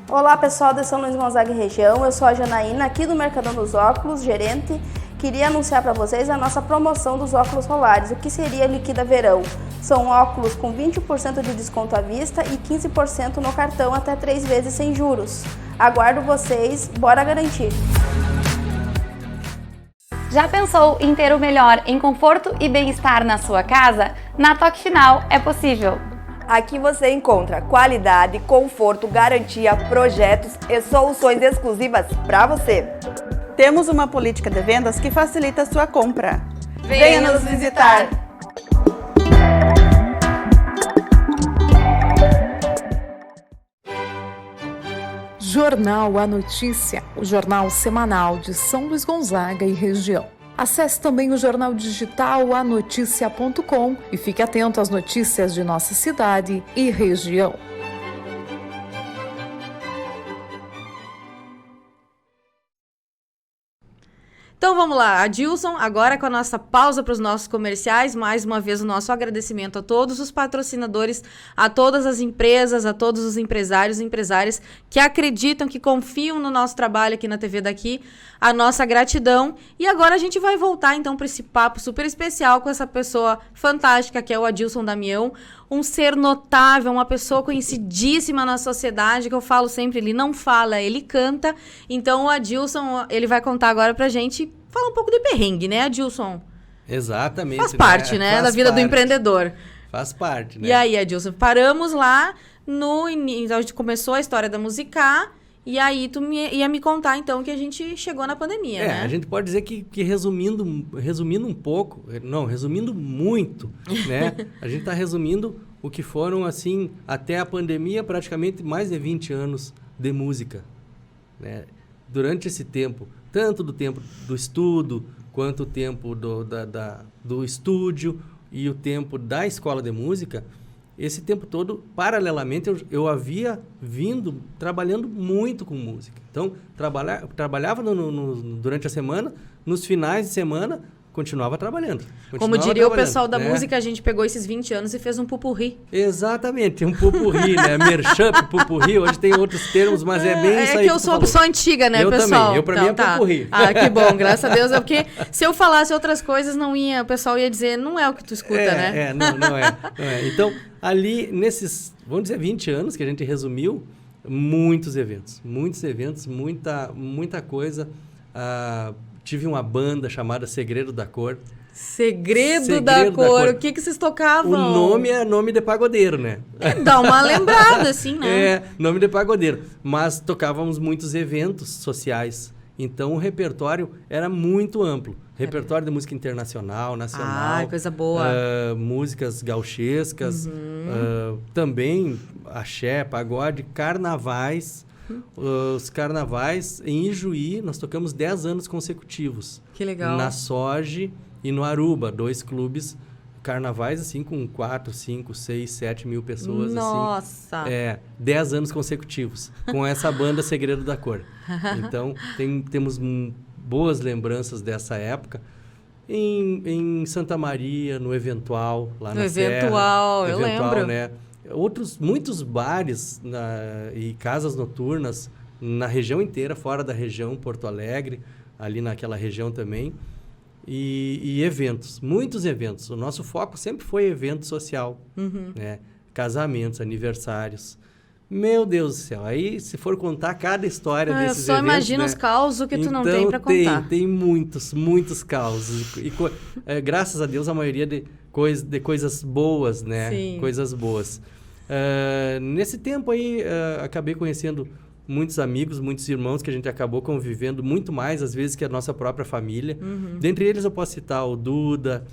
Olá pessoal de São Luís Gonzaga e região, eu sou a Janaína, aqui do Mercadão dos Óculos, gerente. Queria anunciar para vocês a nossa promoção dos óculos solares. O que seria Liquida Verão? São óculos com 20% de desconto à vista e 15% no cartão até 3 vezes sem juros. Aguardo vocês, bora garantir! Já pensou em ter o melhor em conforto e bem-estar na sua casa? Na Toque Final é possível! Aqui você encontra qualidade, conforto, garantia, projetos e soluções exclusivas para você. Temos uma política de vendas que facilita a sua compra. Venha nos visitar! Jornal A Notícia, o jornal semanal de São Luís Gonzaga e região. Acesse também o jornal digital anoticia.com e fique atento às notícias de nossa cidade e região. Então vamos lá, Adilson, agora com a nossa pausa para os nossos comerciais, mais uma vez o nosso agradecimento a todos os patrocinadores, a todas as empresas, a todos os empresários e empresárias que acreditam, que confiam no nosso trabalho aqui na TV daqui, a nossa gratidão. E agora a gente vai voltar então para esse papo super especial com essa pessoa fantástica que é o Adilson Damião, um ser notável, uma pessoa conhecidíssima na sociedade, que eu falo sempre, ele não fala, ele canta. Então o Adilson, ele vai contar agora pra gente, falar um pouco de perrengue, né, Adilson? Exatamente. Faz parte, né, da vida do empreendedor. Faz parte, né? E aí, Adilson, paramos lá no início, a gente começou a história da Musicar, e aí tu ia me contar, então, que a gente chegou na pandemia, né? A gente pode dizer que resumindo um pouco, não, resumindo muito, né? A gente está resumindo o que foram, assim, até a pandemia, praticamente mais de 20 anos de música, né? Durante esse tempo, tanto do tempo do estudo, quanto o tempo do estúdio e o tempo da escola de música, esse tempo todo, paralelamente, eu havia vindo trabalhando muito com música. Então, trabalhava durante a semana, nos finais de semana, continuava trabalhando. Como diria o pessoal da música, a gente pegou esses 20 anos e fez um pupurri. Exatamente, um pupurri, né? Mashup, pupurri, hoje tem outros termos, mas é bem isso aí. É que eu sou uma pessoa antiga, né, pessoal? Também, pra mim é pupurri. Ah, que bom, graças a Deus. É porque se eu falasse outras coisas, o pessoal ia dizer, não é o que tu escuta, né? Não é. Então, ali, nesses, vamos dizer, 20 anos que a gente resumiu, muitos eventos, muita coisa. Tive uma banda chamada Segredo da Cor. Segredo da Cor. O que vocês tocavam? O nome é nome de pagodeiro, né? Dá uma lembrada, assim, né? Nome de pagodeiro. Mas tocávamos muitos eventos sociais. Então, o repertório era muito amplo. Repertório de música internacional, nacional. Coisa boa. Músicas gauchescas. Também axé, pagode, carnavais. Os carnavais em Ijuí, nós tocamos 10 anos consecutivos. Que legal. Na Soge e no Aruba, 2 clubes, carnavais assim com 4, 5, 6, 7 mil pessoas. Nossa! Assim, 10 anos consecutivos, com essa banda Segredo da Cor. Então, temos boas lembranças dessa época. Em Santa Maria, no Eventual, lá na Serra. Eventual, eu lembro. Né? Muitos bares e casas noturnas na região inteira, fora da região, Porto Alegre, ali naquela região também. E eventos, muitos eventos. O nosso foco sempre foi evento social, né? Casamentos, aniversários. Meu Deus do céu, aí se for contar cada história desses eventos... Eu só imagino, né? Os causos que tu não tem para contar. Tem muitos causos. Graças a Deus, a maioria de coisas boas, né? Sim. Coisas boas. Nesse tempo aí, acabei conhecendo muitos amigos, muitos irmãos que a gente acabou convivendo muito mais, às vezes, que a nossa própria família. Dentre eles, eu posso citar o Duda,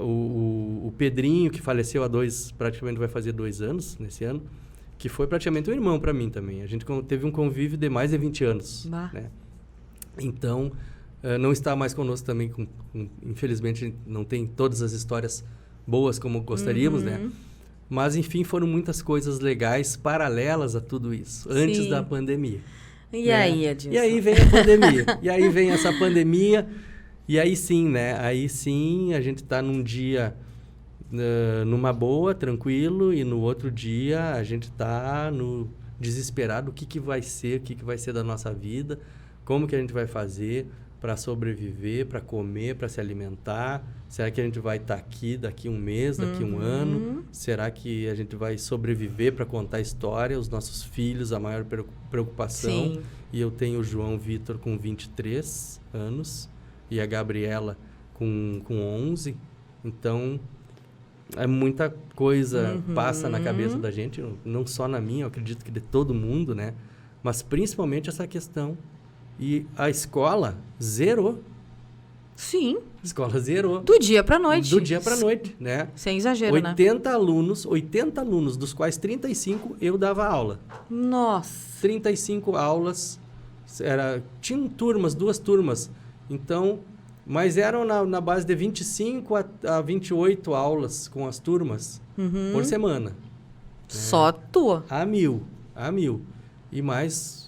o Pedrinho, que faleceu praticamente vai fazer 2 anos, nesse ano, que foi praticamente um irmão para mim também. A gente teve um convívio de mais de 20 anos. Né? Então, não está mais conosco também, infelizmente, a gente não tem todas as histórias boas como gostaríamos, né? Mas, enfim, foram muitas coisas legais, paralelas a tudo isso, antes da pandemia. E aí, Adilson? E aí vem a pandemia. E aí vem essa pandemia, e aí sim, né? Aí sim, a gente está num dia numa boa, tranquilo, e no outro dia a gente está no desesperado. O que vai ser da nossa vida, como que a gente vai fazer para sobreviver, para comer, para se alimentar. Será que a gente vai estar aqui daqui um mês, daqui um ano? Será que a gente vai sobreviver para contar história? Os nossos filhos, a maior preocupação. Sim. E eu tenho o João Vitor com 23 anos e a Gabriela com 11. Então, muita coisa passa na cabeça da gente, não só na minha, eu acredito que de todo mundo, né? Mas principalmente essa questão. E a escola zerou. Sim. A escola zerou. Do dia para noite. Do dia para noite, né? Sem exagero, 80 alunos, dos quais 35 eu dava aula. Nossa. 35 aulas. Tinham turmas, 2 turmas. Então, mas eram na base de 25 a 28 aulas com as turmas por semana. Só tua? A mil. E mais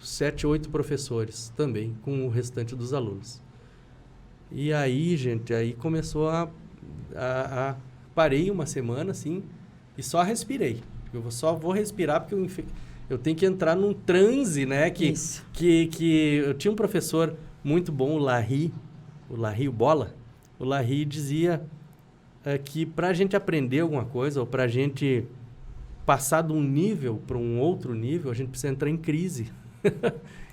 7, 8 professores também, com o restante dos alunos. E aí, gente, aí começou parei uma semana, assim, e só respirei. Eu só vou respirar porque eu tenho que entrar num transe, né? Que eu tinha um professor muito bom, o Larry, o Bola. O Larry dizia que para a gente aprender alguma coisa, ou para a gente passar de um nível para um outro nível, a gente precisa entrar em crise.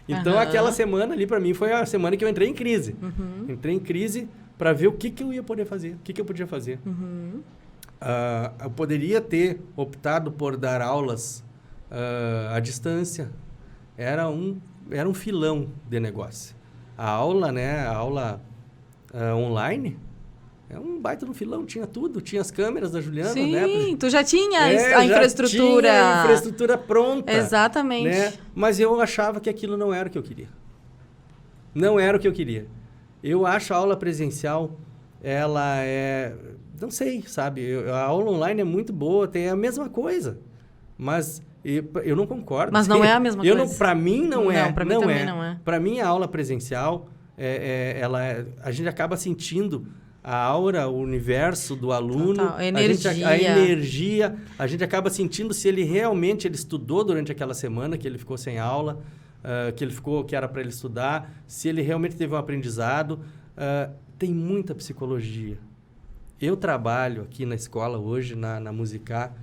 Então, aquela semana ali, para mim, foi a semana que eu entrei em crise. Entrei em crise para ver o que eu ia poder fazer, o que eu podia fazer. Eu poderia ter optado por dar aulas à distância. Era um filão de negócio. A aula, né? A aula online é um baita no filão, tinha tudo. Tinha as câmeras da Juliana, Sim, né? tu já tinha a infraestrutura. Já tinha a infraestrutura pronta. Exatamente. Né? Mas eu achava que aquilo não era o que eu queria. Não era o que eu queria. Eu acho a aula presencial, ela é... Não sei, sabe? A aula online é muito boa, tem a mesma coisa. Mas eu não concordo. Mas não é a mesma coisa. Para mim não é. Não, para mim também não é. Para mim a aula presencial, a gente acaba sentindo a aura, o universo do aluno. Total. A energia. A energia. A gente acaba sentindo se ele realmente estudou durante aquela semana que ele ficou sem aula, que era para ele estudar, se ele realmente teve um aprendizado. Tem muita psicologia. Eu trabalho aqui na escola hoje, na Musicar,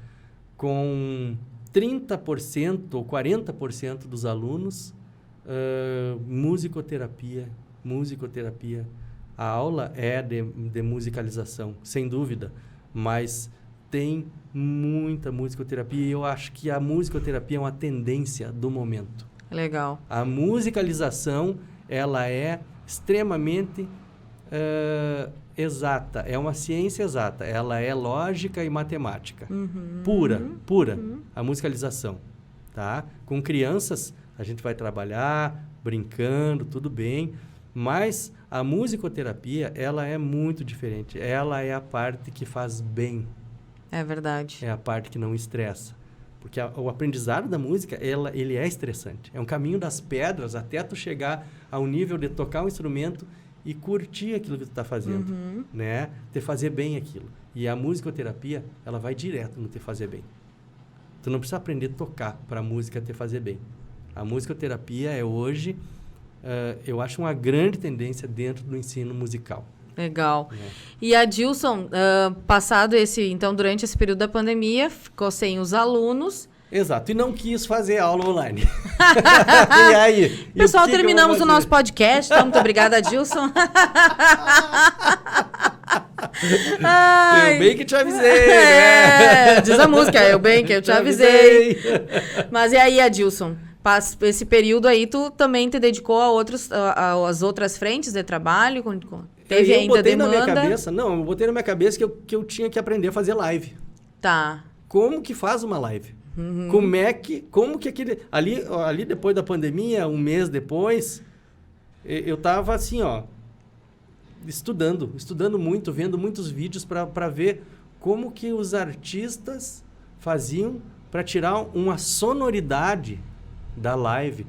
com 30% ou 40% dos alunos, musicoterapia. A aula é de musicalização, sem dúvida, mas tem muita musicoterapia e eu acho que a musicoterapia é uma tendência do momento. Legal. A musicalização, ela é extremamente exata, é uma ciência exata, ela é lógica e matemática, pura, a musicalização, tá? Com crianças, a gente vai trabalhar, brincando, tudo bem, mas a musicoterapia, ela é muito diferente, ela é a parte que faz bem. É verdade. É a parte que não estressa. Porque o aprendizado da música, ele é estressante. É um caminho das pedras até tu chegar ao nível de tocar um instrumento e curtir aquilo que tu está fazendo, né? Te fazer bem aquilo. E a musicoterapia, ela vai direto no te fazer bem. Tu não precisa aprender a tocar para a música te fazer bem. A musicoterapia é hoje, eu acho uma grande tendência dentro do ensino musical. Legal. E a Dilson, durante esse período da pandemia, ficou sem os alunos. Exato, e não quis fazer aula online. E aí? Pessoal, terminamos o nosso podcast, tá? Muito obrigada, Dilson. Eu bem que te avisei, né? Diz a música, eu bem que eu te avisei. Mas e aí, Adilson? Esse período aí, tu também te dedicou às outras frentes de trabalho? Teve ainda demanda? Eu botei na minha cabeça que eu tinha que aprender a fazer live. Tá. Como que faz uma live? Como que aquele... Ali depois da pandemia, um mês depois, eu tava assim, estudando muito, vendo muitos vídeos para ver como que os artistas faziam para tirar uma sonoridade da live.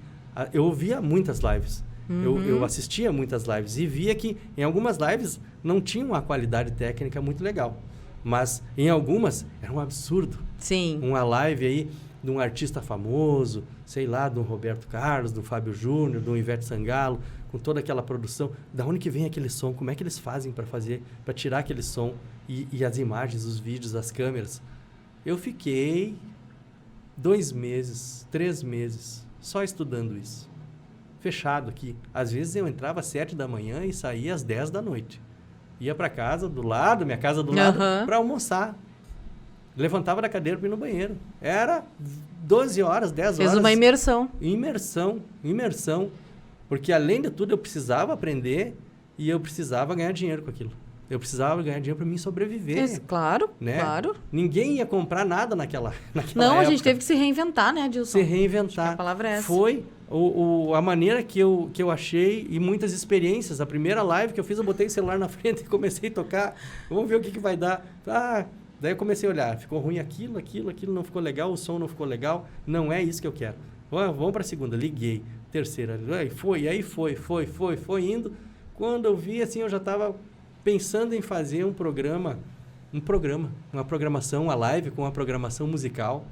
Eu ouvia muitas lives. Eu assistia muitas lives e via que em algumas lives não tinha uma qualidade técnica muito legal. Mas em algumas era um absurdo. Sim. Uma live aí de um artista famoso, sei lá, do Roberto Carlos, do Fábio Júnior, do Ivete Sangalo, com toda aquela produção. Da onde que vem aquele som? Como é que eles fazem para tirar aquele som? E as imagens, os vídeos, as câmeras. Eu fiquei 2 meses, 3 meses, só estudando isso. Fechado aqui. Às vezes eu entrava às 7 da manhã e saía às 10 da noite. Ia para casa do lado, minha casa do lado, para almoçar. Levantava da cadeira para ir no banheiro. Era 12 horas, 10 horas. Fez uma imersão. Imersão. Porque, além de tudo, eu precisava aprender e eu precisava ganhar dinheiro com aquilo. Eu precisava ganhar dinheiro para mim sobreviver. Claro, né? Claro. Ninguém ia comprar nada naquela Não, época. A gente teve que se reinventar, né, Dilson? Se reinventar. Acho que a palavra é essa. Foi a maneira que eu achei e muitas experiências. A primeira live que eu fiz, eu botei o celular na frente e comecei a tocar. Vamos ver o que vai dar. Daí eu comecei a olhar. Ficou ruim aquilo não ficou legal, o som não ficou legal. Não é isso que eu quero. Vamos para a segunda. Liguei. Terceira. Aí foi indo. Quando eu vi, assim, eu já estava pensando em fazer uma programação, uma live com uma programação musical.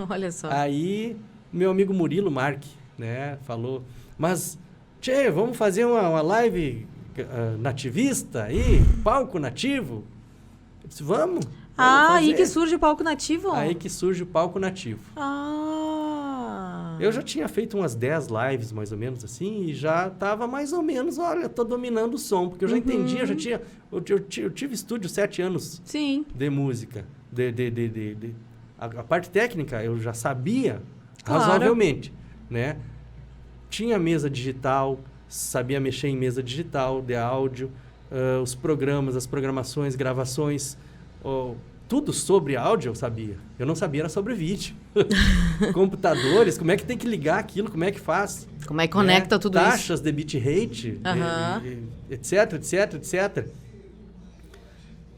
Olha só. Aí, meu amigo Murilo Marque, né, falou, mas, tchê, vamos fazer uma live nativista aí, palco nativo? Eu disse, vamos Aí fazer. que surge o palco nativo? Aí que surge o palco nativo. Eu já tinha feito umas 10 lives, mais ou menos, assim, e já estava mais ou menos, olha, tô dominando o som, porque eu já entendia, eu tive estúdio 7 anos Sim. de música, a parte técnica eu já sabia Claro. razoavelmente, né? Tinha mesa digital, sabia mexer em mesa digital, de áudio, os programas, as programações, gravações, tudo sobre áudio eu sabia. Eu não sabia era sobre vídeo. Computadores, como é que tem que ligar aquilo, como é que faz. Como é que conecta tudo isso? Taxas de bitrate, etc, etc, etc.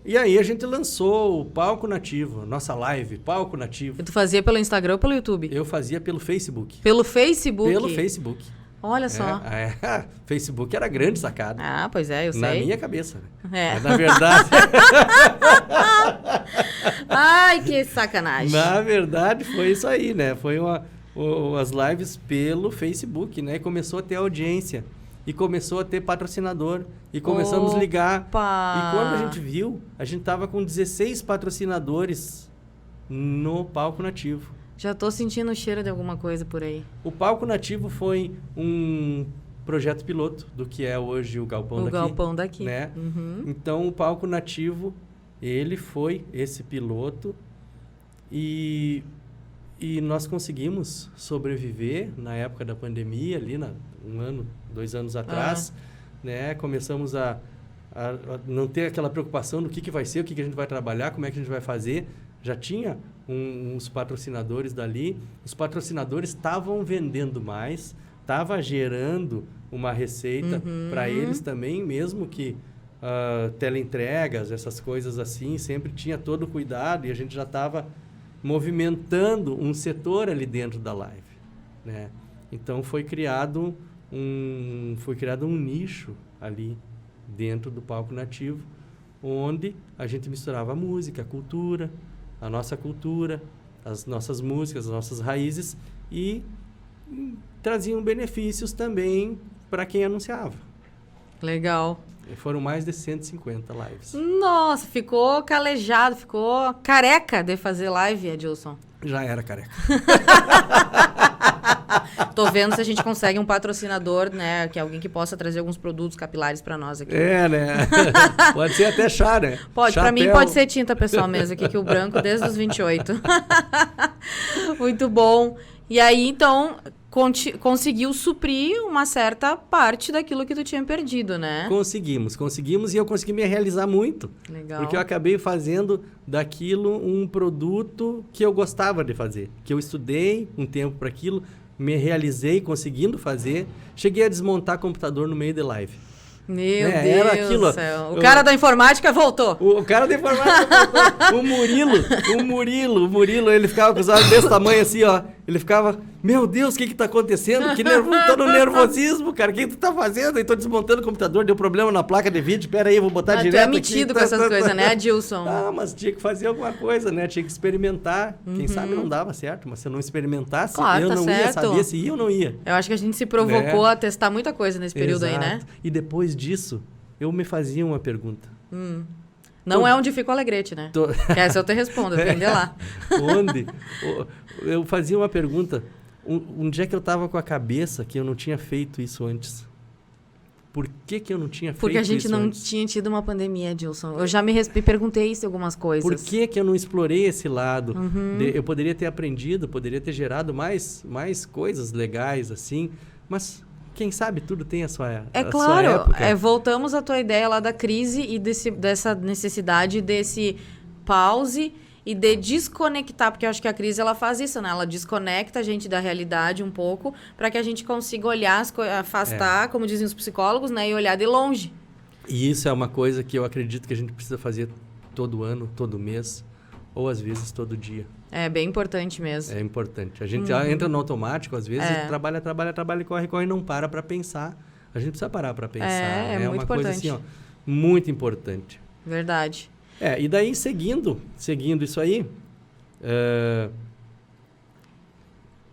E aí a gente lançou o Palco Nativo, nossa live, Palco Nativo. E tu fazia pelo Instagram ou pelo YouTube? Eu fazia pelo Facebook. Pelo Facebook? Pelo Facebook. Olha só. Facebook era grande sacada. Ah, pois é, eu sei. Na minha cabeça. É. Mas, na verdade... Ai, que sacanagem. Na verdade, foi isso aí, né? Foi as lives pelo Facebook, né? E começou a ter audiência. E começou a ter patrocinador. E começamos a ligar. E quando a gente viu, a gente tava com 16 patrocinadores no Palco Nativo. Já tô sentindo o cheiro de alguma coisa por aí. O Palco Nativo foi um projeto piloto do que é hoje o Galpão Daqui. O Galpão Daqui. Né? Então, o Palco Nativo, ele foi esse piloto e nós conseguimos sobreviver na época da pandemia, ali, 1 ano, 2 anos atrás, né? Começamos a não ter aquela preocupação do que vai ser, o que a gente vai trabalhar, como é que a gente vai fazer. Já tinha uns patrocinadores dali, os patrocinadores estavam vendendo mais, estava gerando uma receita para eles também, mesmo que teleentregas, essas coisas assim, sempre tinha todo o cuidado e a gente já estava movimentando um setor ali dentro da live, né? Então foi criado um nicho ali dentro do Palco Nativo, onde a gente misturava a música, a cultura, a nossa cultura, as nossas músicas, as nossas raízes e traziam benefícios também para quem anunciava. Legal. E foram mais de 150 lives. Nossa, ficou calejado, ficou careca de fazer live, Edilson. Já era careca. Tô vendo se a gente consegue um patrocinador, né? Que é alguém que possa trazer alguns produtos capilares pra nós aqui. É, né? Pode ser até chá, né? Pode, Chapéu. pra mim pode ser tinta pessoal mesmo aqui, que o branco desde os 28. Muito bom. E aí, então, conseguiu suprir uma certa parte daquilo que tu tinha perdido, né? Conseguimos e eu consegui me realizar muito. Legal. Porque eu acabei fazendo daquilo um produto que eu gostava de fazer. Que eu estudei um tempo para aquilo, me realizei conseguindo fazer. Cheguei a desmontar computador no meio de live. Meu Deus era aquilo, do céu. O cara da informática voltou. O cara da informática voltou. O Murilo, ele ficava com os olhos desse tamanho assim, ó. Ele ficava, meu Deus, o que tá acontecendo? Tô no nervosismo, cara. O que tu tá fazendo? Eu tô desmontando o computador, deu problema na placa de vídeo. Pera aí, vou botar direto aqui. Tu é aqui. metido com essas coisas, né, Adilson? Ah, mas tinha que fazer alguma coisa, né? Tinha que experimentar. Quem sabe não dava certo, mas se eu não experimentasse, claro, eu tá não certo. ia saber se ia ou não ia. Eu acho que a gente se provocou a testar muita coisa nesse período aí, né? E depois disso, eu me fazia uma pergunta. Não é onde fica o Alegrete, né? Essa eu te respondo, vender lá. Onde? Eu fazia uma pergunta. Um dia que eu tava com a cabeça que eu não tinha feito isso antes. Por que eu não tinha feito isso antes? Porque a gente não tinha tido uma pandemia, Edilson. Eu já me perguntei isso em algumas coisas. Por que eu não explorei esse lado? Eu poderia ter aprendido, poderia ter gerado mais coisas legais, assim. Mas... quem sabe tudo tem a sua época. É claro, voltamos à tua ideia lá da crise e dessa necessidade desse pause e de desconectar, porque eu acho que a crise ela faz isso, né? Ela desconecta a gente da realidade um pouco para que a gente consiga olhar, afastar, como dizem os psicólogos, né? E olhar de longe. E isso é uma coisa que eu acredito que a gente precisa fazer todo ano, todo mês, ou às vezes todo dia. É bem importante mesmo. É importante. A gente entra no automático, às vezes, trabalha, corre, não para pensar. A gente precisa parar para pensar. É né? muito uma coisa importante. assim, ó, muito importante. Verdade. E daí, seguindo isso aí,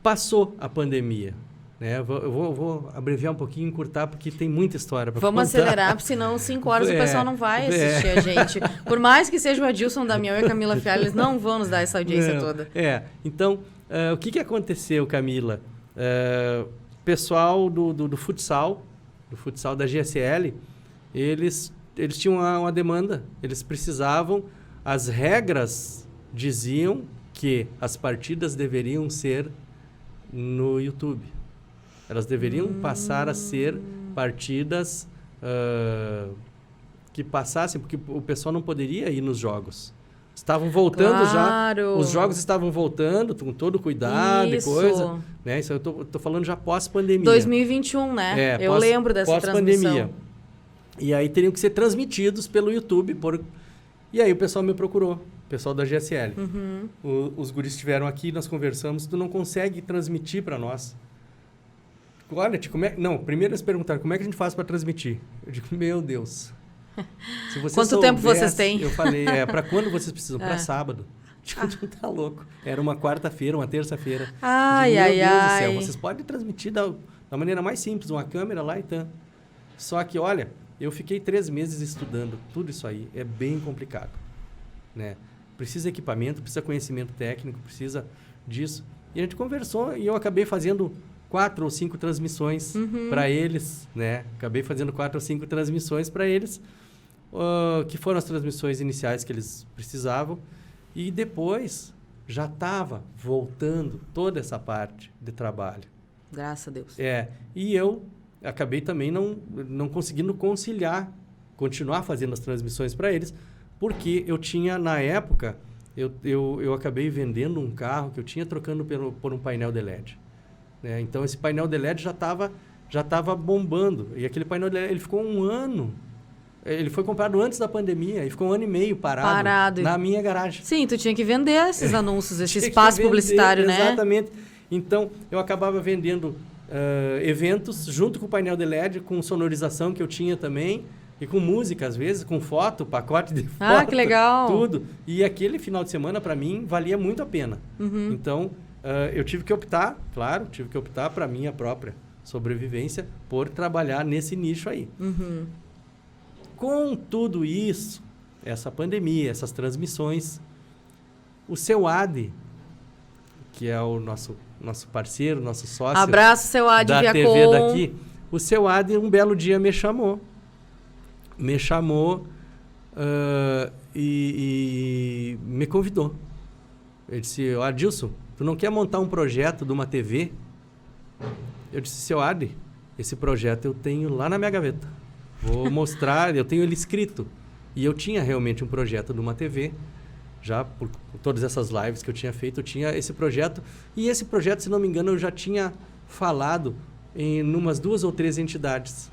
passou a pandemia. Né? Eu vou abreviar um pouquinho, encurtar, porque tem muita história para contar. Vamos acelerar, porque senão 5 horas o pessoal não vai assistir a gente. Por mais que seja o Adilson Damião e a Camila Fialho, eles não vão nos dar essa audiência toda. Então, o que aconteceu, Camila? Pessoal do futsal da GSL, eles tinham uma demanda, eles precisavam, as regras diziam que as partidas deveriam ser no YouTube. Elas deveriam passar a ser partidas que passassem, porque o pessoal não poderia ir nos jogos. Estavam voltando já, os jogos estavam voltando com todo cuidado e coisa. Né? Isso eu tô falando já pós-pandemia. 2021, né? Eu lembro dessa transmissão. E aí teriam que ser transmitidos pelo YouTube. E aí o pessoal me procurou, o pessoal da GSL. Os guris estiveram aqui, nós conversamos, tu não consegue transmitir para nós. Olha, primeiro eles perguntaram, como é que a gente faz para transmitir? Eu digo, meu Deus. Se você Quanto tempo vocês têm? Eu falei, para quando vocês precisam? Para sábado. Tu tá louco. Era uma quarta-feira, uma terça-feira. Meu Deus do céu, vocês podem transmitir da maneira mais simples, uma câmera lá e tal. Só que, olha, eu fiquei 3 meses estudando tudo isso aí. É bem complicado. Né? Precisa equipamento, precisa conhecimento técnico, precisa disso. E a gente conversou e eu acabei fazendo 4 ou 5 transmissões para eles, né? Acabei fazendo 4 ou 5 transmissões para eles, que foram as transmissões iniciais que eles precisavam. E depois já estava voltando toda essa parte de trabalho. Graças a Deus. E eu acabei também não conseguindo continuar fazendo as transmissões para eles, porque eu tinha, na época, eu acabei vendendo um carro que eu tinha trocando por um painel de LED. Né? Então, esse painel de LED já estava bombando. E aquele painel de LED, ele ficou 1 ano. Ele foi comprado antes da pandemia e ficou 1 ano e meio parado. Na minha garagem. Sim, tu tinha que vender esses anúncios, esse espaço publicitário, né? Exatamente. Então, eu acabava vendendo eventos junto com o painel de LED, com sonorização que eu tinha também, e com música, às vezes, com foto, pacote de foto. Que legal! Tudo. E aquele final de semana, para mim, valia muito a pena. Então, eu tive que optar para a minha própria sobrevivência por trabalhar nesse nicho aí. Com tudo isso, essa pandemia, essas transmissões, o seu Adi, que é o nosso parceiro, nosso sócio. Abraço, seu Adi da Viacom. TV daqui. O seu Adi, um belo dia, me chamou e me convidou. Ele disse, Adilson, tu não quer montar um projeto de uma TV? Eu disse, seu Adi, esse projeto eu tenho lá na minha gaveta. Vou mostrar, eu tenho ele escrito. E eu tinha realmente um projeto de uma TV, já por todas essas lives que eu tinha feito, eu tinha esse projeto. E esse projeto, se não me engano, eu já tinha falado em umas 2 ou 3 entidades,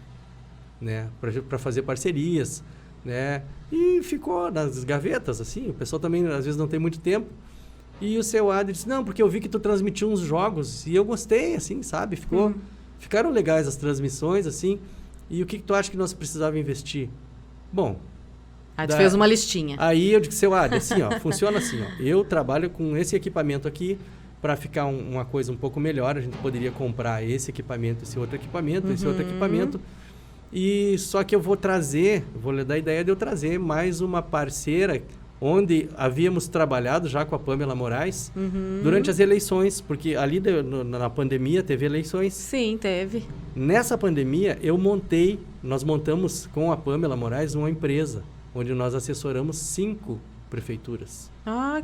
né, para fazer parcerias, né? E ficou nas gavetas, assim, o pessoal também às vezes não tem muito tempo. E o seu Adi disse, não, porque eu vi que tu transmitiu uns jogos e eu gostei, assim, sabe? Ficaram legais as transmissões, assim. E o que tu acha que nós precisávamos investir? Bom... Aí tu fez uma listinha. Aí eu disse, seu Adi, assim, ó, funciona assim, ó. Eu trabalho com esse equipamento aqui, para ficar uma coisa um pouco melhor, a gente poderia comprar esse equipamento, esse outro equipamento. E só que eu vou lhe dar a ideia de eu trazer mais uma parceira, onde havíamos trabalhado já com a Pamela Moraes durante as eleições, porque ali na pandemia teve eleições. Sim, teve. Nessa pandemia, nós montamos com a Pamela Moraes uma empresa, onde nós assessoramos 5 prefeituras.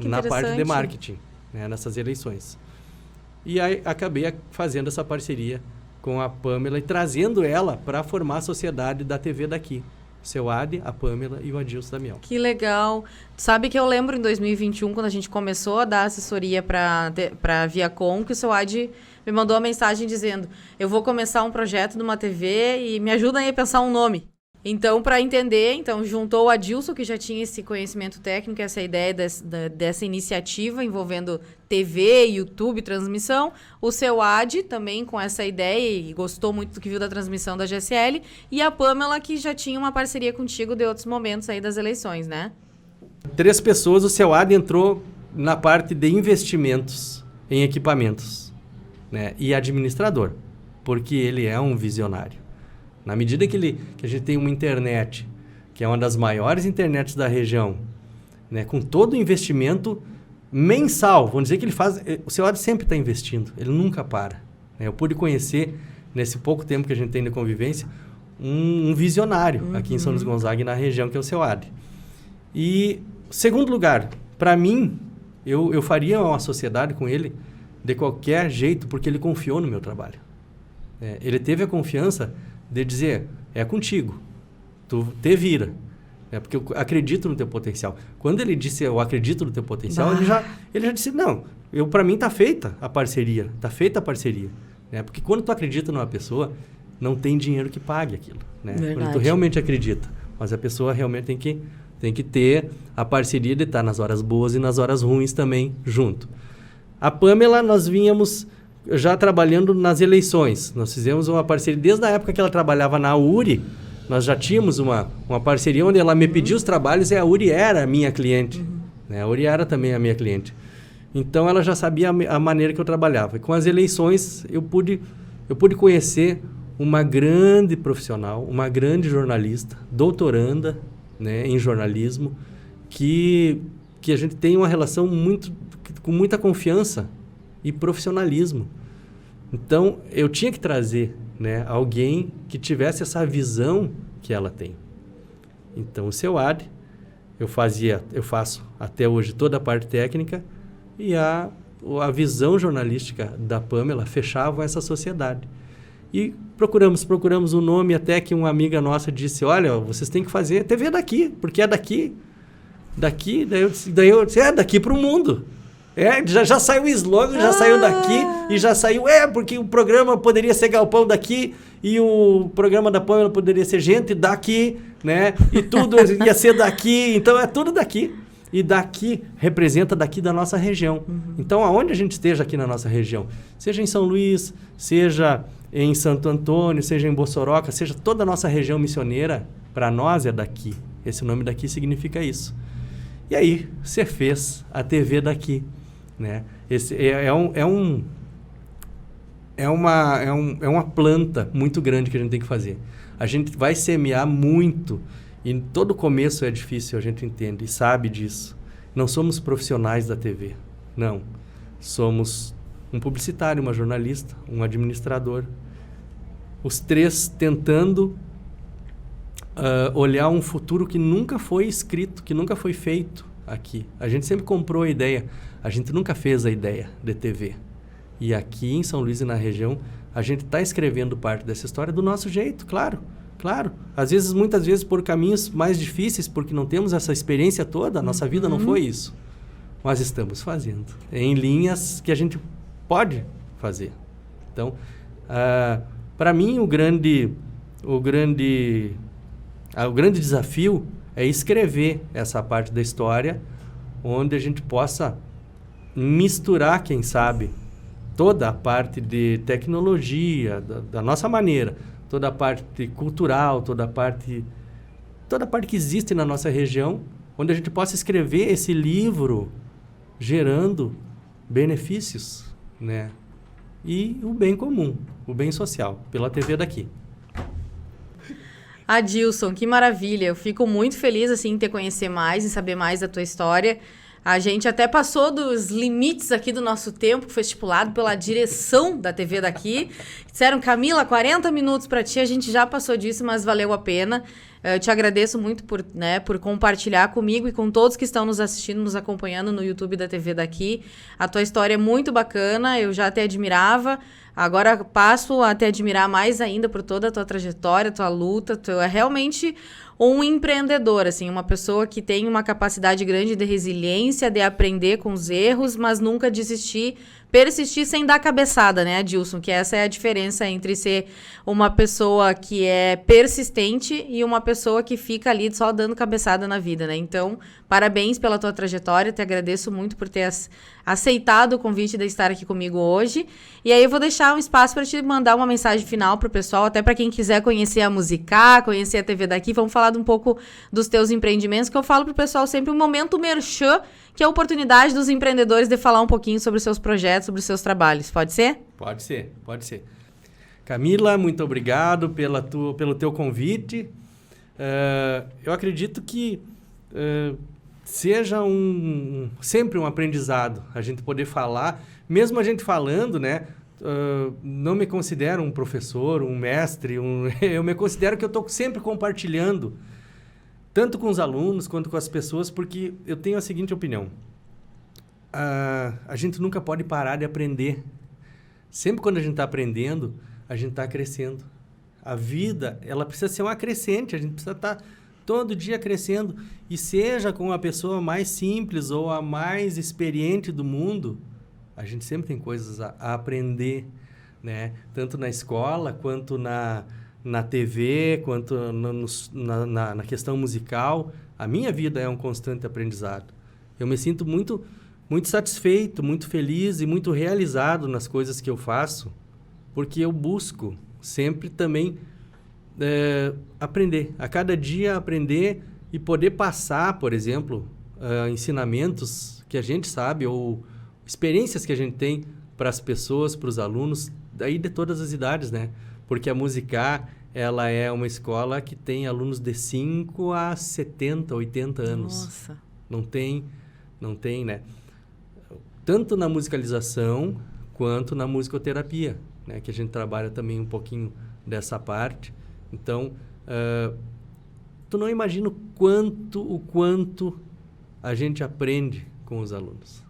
Que na interessante. parte de marketing, né, nessas eleições. E aí acabei fazendo essa parceria com a Pamela e trazendo ela para formar a sociedade da TV daqui. O seu Adi, a Pamela e o Adilson Damião. Que legal. Sabe que eu lembro em 2021, quando a gente começou a dar assessoria para a Viacom, que o seu Adi me mandou uma mensagem dizendo, eu vou começar um projeto de uma TV e me ajuda aí a pensar um nome. Então, para entender, então juntou o Adilson, que já tinha esse conhecimento técnico, essa ideia dessa iniciativa envolvendo TV, YouTube, transmissão. O seu Ad também com essa ideia e gostou muito do que viu da transmissão da GSL. E a Pamela, que já tinha uma parceria contigo de outros momentos aí das eleições, né? 3 pessoas, o seu Ad entrou na parte de investimentos em equipamentos, né? E administrador, porque ele é um visionário. Na medida que a gente tem uma internet, que é uma das maiores internets da região, né, com todo o investimento mensal, vamos dizer que ele faz... O seu Ad sempre está investindo, ele nunca para. Né? Eu pude conhecer, nesse pouco tempo que a gente tem de convivência, um visionário aqui em São Luís Gonzaga e na região, que é o seu Ad. E, segundo lugar, para mim, eu faria uma sociedade com ele de qualquer jeito, porque ele confiou no meu trabalho. Ele teve a confiança de dizer, é contigo, tu te vira, porque eu acredito no teu potencial. Quando ele disse, eu acredito no teu potencial, ele já disse, não, para mim tá feita a parceria, porque quando tu acredita numa pessoa, não tem dinheiro que pague aquilo, né? Quando tu realmente acredita, mas a pessoa realmente tem que ter a parceria de estar nas horas boas e nas horas ruins também junto. A Pamela, nós vínhamos já trabalhando nas eleições. Nós fizemos uma parceria, desde a época que ela trabalhava na URI, nós já tínhamos uma parceria onde ela me pediu os trabalhos e a URI era a minha cliente. Né? A URI era também a minha cliente. Então, ela já sabia a maneira que eu trabalhava. E com as eleições, eu pude conhecer uma grande profissional, uma grande jornalista, doutoranda, né, em jornalismo, que a gente tem uma relação com muita confiança e profissionalismo. Então, eu tinha que trazer, né, alguém que tivesse essa visão que ela tem. Então, o seu Ad, eu faço até hoje toda a parte técnica e a visão jornalística da Pamela fechava essa sociedade. E procuramos um nome, até que uma amiga nossa disse, olha, vocês têm que fazer TV daqui, porque é daqui, daí eu disse, é daqui para o mundo. Já saiu o slogan, já saiu daqui, e já saiu, porque o programa poderia ser Galpão daqui, e o programa da Pamela poderia ser gente daqui, né? E tudo ia ser daqui, então é tudo daqui. E daqui representa daqui da nossa região. Então, aonde a gente esteja aqui na nossa região, seja em São Luís, seja em Santo Antônio, seja em Bossoroca, seja toda a nossa região missioneira, para nós é daqui. Esse nome daqui significa isso. E aí, você fez a TV daqui. Né? Esse é uma planta muito grande que a gente tem que fazer. A gente vai semear muito, e todo começo é difícil, a gente entende e sabe disso. Não somos profissionais da TV, não. Somos um publicitário, uma jornalista, um administrador. Os 3 tentando olhar um futuro que nunca foi escrito, que nunca foi feito aqui. A gente sempre comprou a ideia, a gente nunca fez a ideia de TV. E aqui em São Luís e na região, a gente está escrevendo parte dessa história do nosso jeito, claro. Muitas vezes por caminhos mais difíceis, porque não temos essa experiência toda, a nossa vida não foi isso. Mas estamos fazendo, em linhas que a gente pode fazer. Então, para mim, o grande desafio é escrever essa parte da história, onde a gente possa misturar, quem sabe, toda a parte de tecnologia, da nossa maneira, toda a parte cultural, toda a parte que existe na nossa região, onde a gente possa escrever esse livro gerando benefícios, né? E o bem comum, o bem social, pela TV daqui. Adilson, que maravilha. Eu fico muito feliz assim, em te conhecer mais, em saber mais da tua história. A gente até passou dos limites aqui do nosso tempo, que foi estipulado pela direção da TV daqui. Disseram, Camila, 40 minutos para ti, a gente já passou disso, mas valeu a pena. Eu te agradeço muito por compartilhar comigo e com todos que estão nos assistindo, nos acompanhando no YouTube da TV daqui. A tua história é muito bacana, eu já te admirava. Agora passo a te admirar mais ainda por toda a tua trajetória, tua luta. Tu é realmente um empreendedor, assim, uma pessoa que tem uma capacidade grande de resiliência, de aprender com os erros, mas nunca desistir, persistir sem dar cabeçada, né, Adilson? Que essa é a diferença entre ser uma pessoa que é persistente e uma pessoa que fica ali só dando cabeçada na vida, né? Então, parabéns pela tua trajetória, te agradeço muito por ter aceitado o convite de estar aqui comigo hoje. E aí eu vou deixar um espaço para te mandar uma mensagem final pro pessoal, até para quem quiser conhecer a Musicar, conhecer a TV daqui. Vamos falar um pouco dos teus empreendimentos, que eu falo pro pessoal sempre um momento merchan, que é a oportunidade dos empreendedores de falar um pouquinho sobre os seus projetos, sobre os seus trabalhos. Pode ser? Pode ser, pode ser. Camila, muito obrigado pelo teu convite. Eu acredito que seja sempre um aprendizado a gente poder falar, mesmo a gente falando, né? Não me considero um professor, um mestre, eu me considero que eu estou sempre compartilhando, tanto com os alunos quanto com as pessoas, porque eu tenho a seguinte opinião. A gente nunca pode parar de aprender. Sempre quando a gente está aprendendo, a gente está crescendo. A vida, ela precisa ser uma crescente, a gente precisa estar todo dia crescendo. E seja com a pessoa mais simples ou a mais experiente do mundo, a gente sempre tem coisas a aprender, né? Tanto na escola, quanto na TV, quanto na questão musical. A minha vida é um constante aprendizado. Eu me sinto muito, muito satisfeito, muito feliz e muito realizado nas coisas que eu faço, porque eu busco sempre também aprender. A cada dia aprender e poder passar, por exemplo, ensinamentos que a gente sabe ou experiências que a gente tem para as pessoas, para os alunos, daí de todas as idades, né? Porque a Musicar, ela é uma escola que tem alunos de 5 a 70, 80 anos. Nossa. Não tem, né? Tanto na musicalização quanto na musicoterapia, né? Que a gente trabalha também um pouquinho dessa parte. Então, tu não imagina o quanto a gente aprende com os alunos,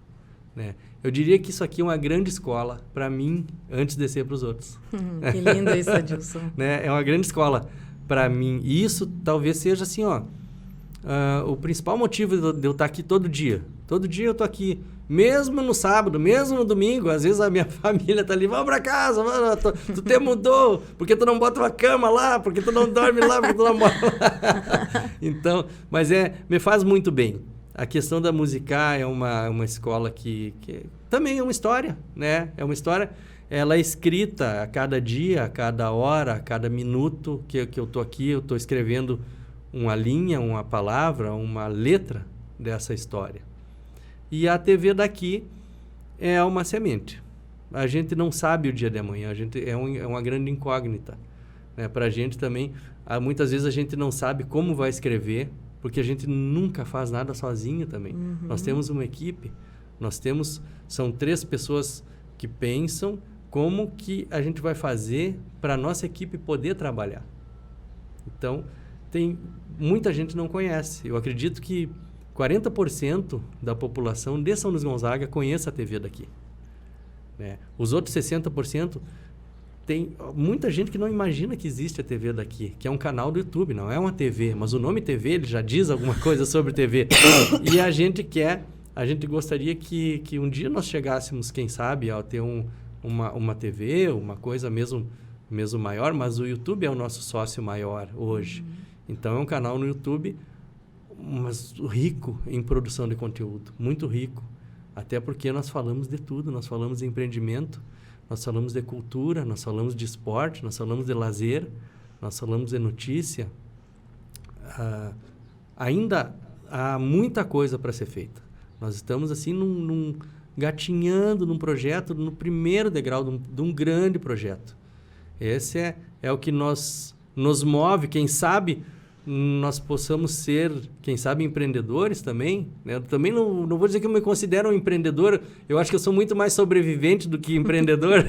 né? Eu diria que isso aqui é uma grande escola para mim, antes de ser para os outros. Que lindo isso, Adilson. Né? É uma grande escola para mim. E isso talvez seja assim, o principal motivo de eu estar aqui todo dia. Todo dia eu estou aqui, mesmo no sábado, mesmo no domingo. Às vezes a minha família está ali, vamos para casa, tu te mudou, porque tu não bota uma cama lá, porque tu não dorme lá, porque tu não mora lá. Então, mas me faz muito bem. A questão da Musicar é uma escola que também é uma história, né? É uma história, ela é escrita a cada dia, a cada hora, a cada minuto que eu estou aqui, eu estou escrevendo uma linha, uma palavra, uma letra dessa história. E a TV daqui é uma semente. A gente não sabe o dia de amanhã, é uma grande incógnita, né? Para a gente também, muitas vezes a gente não sabe como vai escrever, porque a gente nunca faz nada sozinho também. Uhum. Nós temos uma equipe, são 3 pessoas que pensam como que a gente vai fazer para a nossa equipe poder trabalhar. Então, muita gente não conhece. Eu acredito que 40% da população de São Luís Gonzaga conhece a TV daqui, né? Os outros 60%, tem muita gente que não imagina que existe a TV daqui, que é um canal do YouTube, não é uma TV, mas o nome TV ele já diz alguma coisa sobre TV. E a gente gostaria que um dia nós chegássemos, quem sabe, a ter uma TV, uma coisa mesmo maior, mas o YouTube é o nosso sócio maior hoje. Então é um canal no YouTube, mas rico em produção de conteúdo, muito rico. Até porque nós falamos de tudo, nós falamos de empreendimento, nós falamos de cultura, nós falamos de esporte, nós falamos de lazer, nós falamos de notícia. Ainda há muita coisa para ser feita. Nós estamos assim gatinhando num projeto, no primeiro degrau de um grande projeto. Esse é o que nos move. Quem sabe nós possamos ser, quem sabe, empreendedores também, né? Eu também não vou dizer que eu me considero um empreendedor, eu acho que eu sou muito mais sobrevivente do que empreendedor.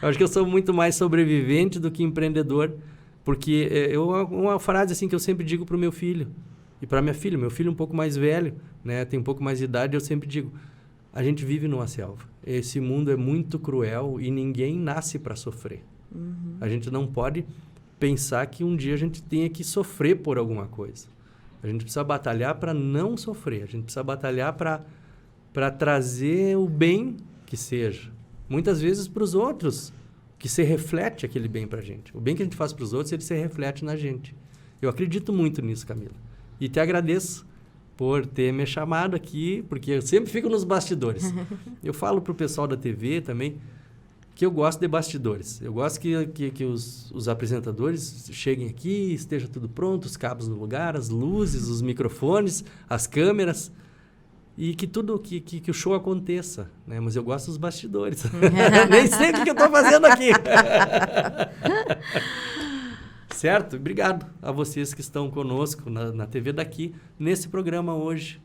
Eu acho que eu sou muito mais sobrevivente do que empreendedor, porque uma frase assim que eu sempre digo para o meu filho e para minha filha, meu filho um pouco mais velho, né? Tem um pouco mais de idade, eu sempre digo, a gente vive numa selva. esse mundo é muito cruel e ninguém nasce para sofrer. A gente não pode pensar que um dia a gente tenha que sofrer por alguma coisa. A gente precisa batalhar para não sofrer. A gente precisa batalhar para trazer o bem que seja. Muitas vezes para os outros, que se reflete aquele bem para a gente. O bem que a gente faz para os outros, ele se reflete na gente. Eu acredito muito nisso, Camila. E te agradeço por ter me chamado aqui, porque eu sempre fico nos bastidores. Eu falo para o pessoal da TV também que eu gosto de bastidores. Eu gosto que os apresentadores cheguem aqui, esteja tudo pronto, os cabos no lugar, as luzes, os microfones, as câmeras, e que tudo, que o show aconteça, né? Mas eu gosto dos bastidores. Nem sei o que eu estou fazendo aqui. Certo? Obrigado a vocês que estão conosco na TV daqui, nesse programa hoje,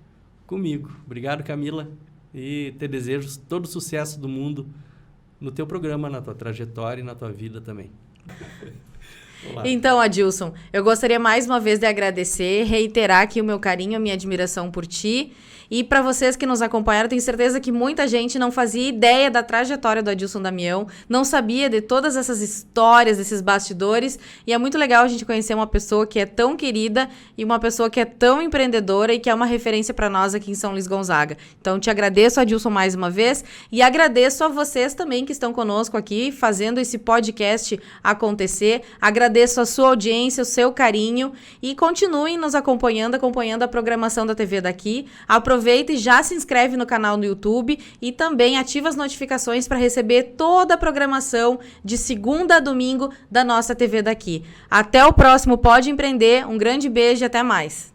comigo. Obrigado, Camila, e te desejo todo o sucesso do mundo no teu programa, na tua trajetória e na tua vida também. Então, Adilson, eu gostaria mais uma vez de agradecer, reiterar aqui o meu carinho, a minha admiração por ti. E para vocês que nos acompanharam, tenho certeza que muita gente não fazia ideia da trajetória do Adilson Damião, não sabia de todas essas histórias, desses bastidores. E é muito legal a gente conhecer uma pessoa que é tão querida e uma pessoa que é tão empreendedora e que é uma referência para nós aqui em São Luís Gonzaga. Então, te agradeço, Adilson, mais uma vez. E agradeço a vocês também que estão conosco aqui, fazendo esse podcast acontecer. Agradeço a sua audiência, o seu carinho. E continuem nos acompanhando a programação da TV daqui. Aproveita e já se inscreve no canal no YouTube e também ativa as notificações para receber toda a programação de segunda a domingo da nossa TV daqui. Até o próximo Pode Empreender, um grande beijo e até mais.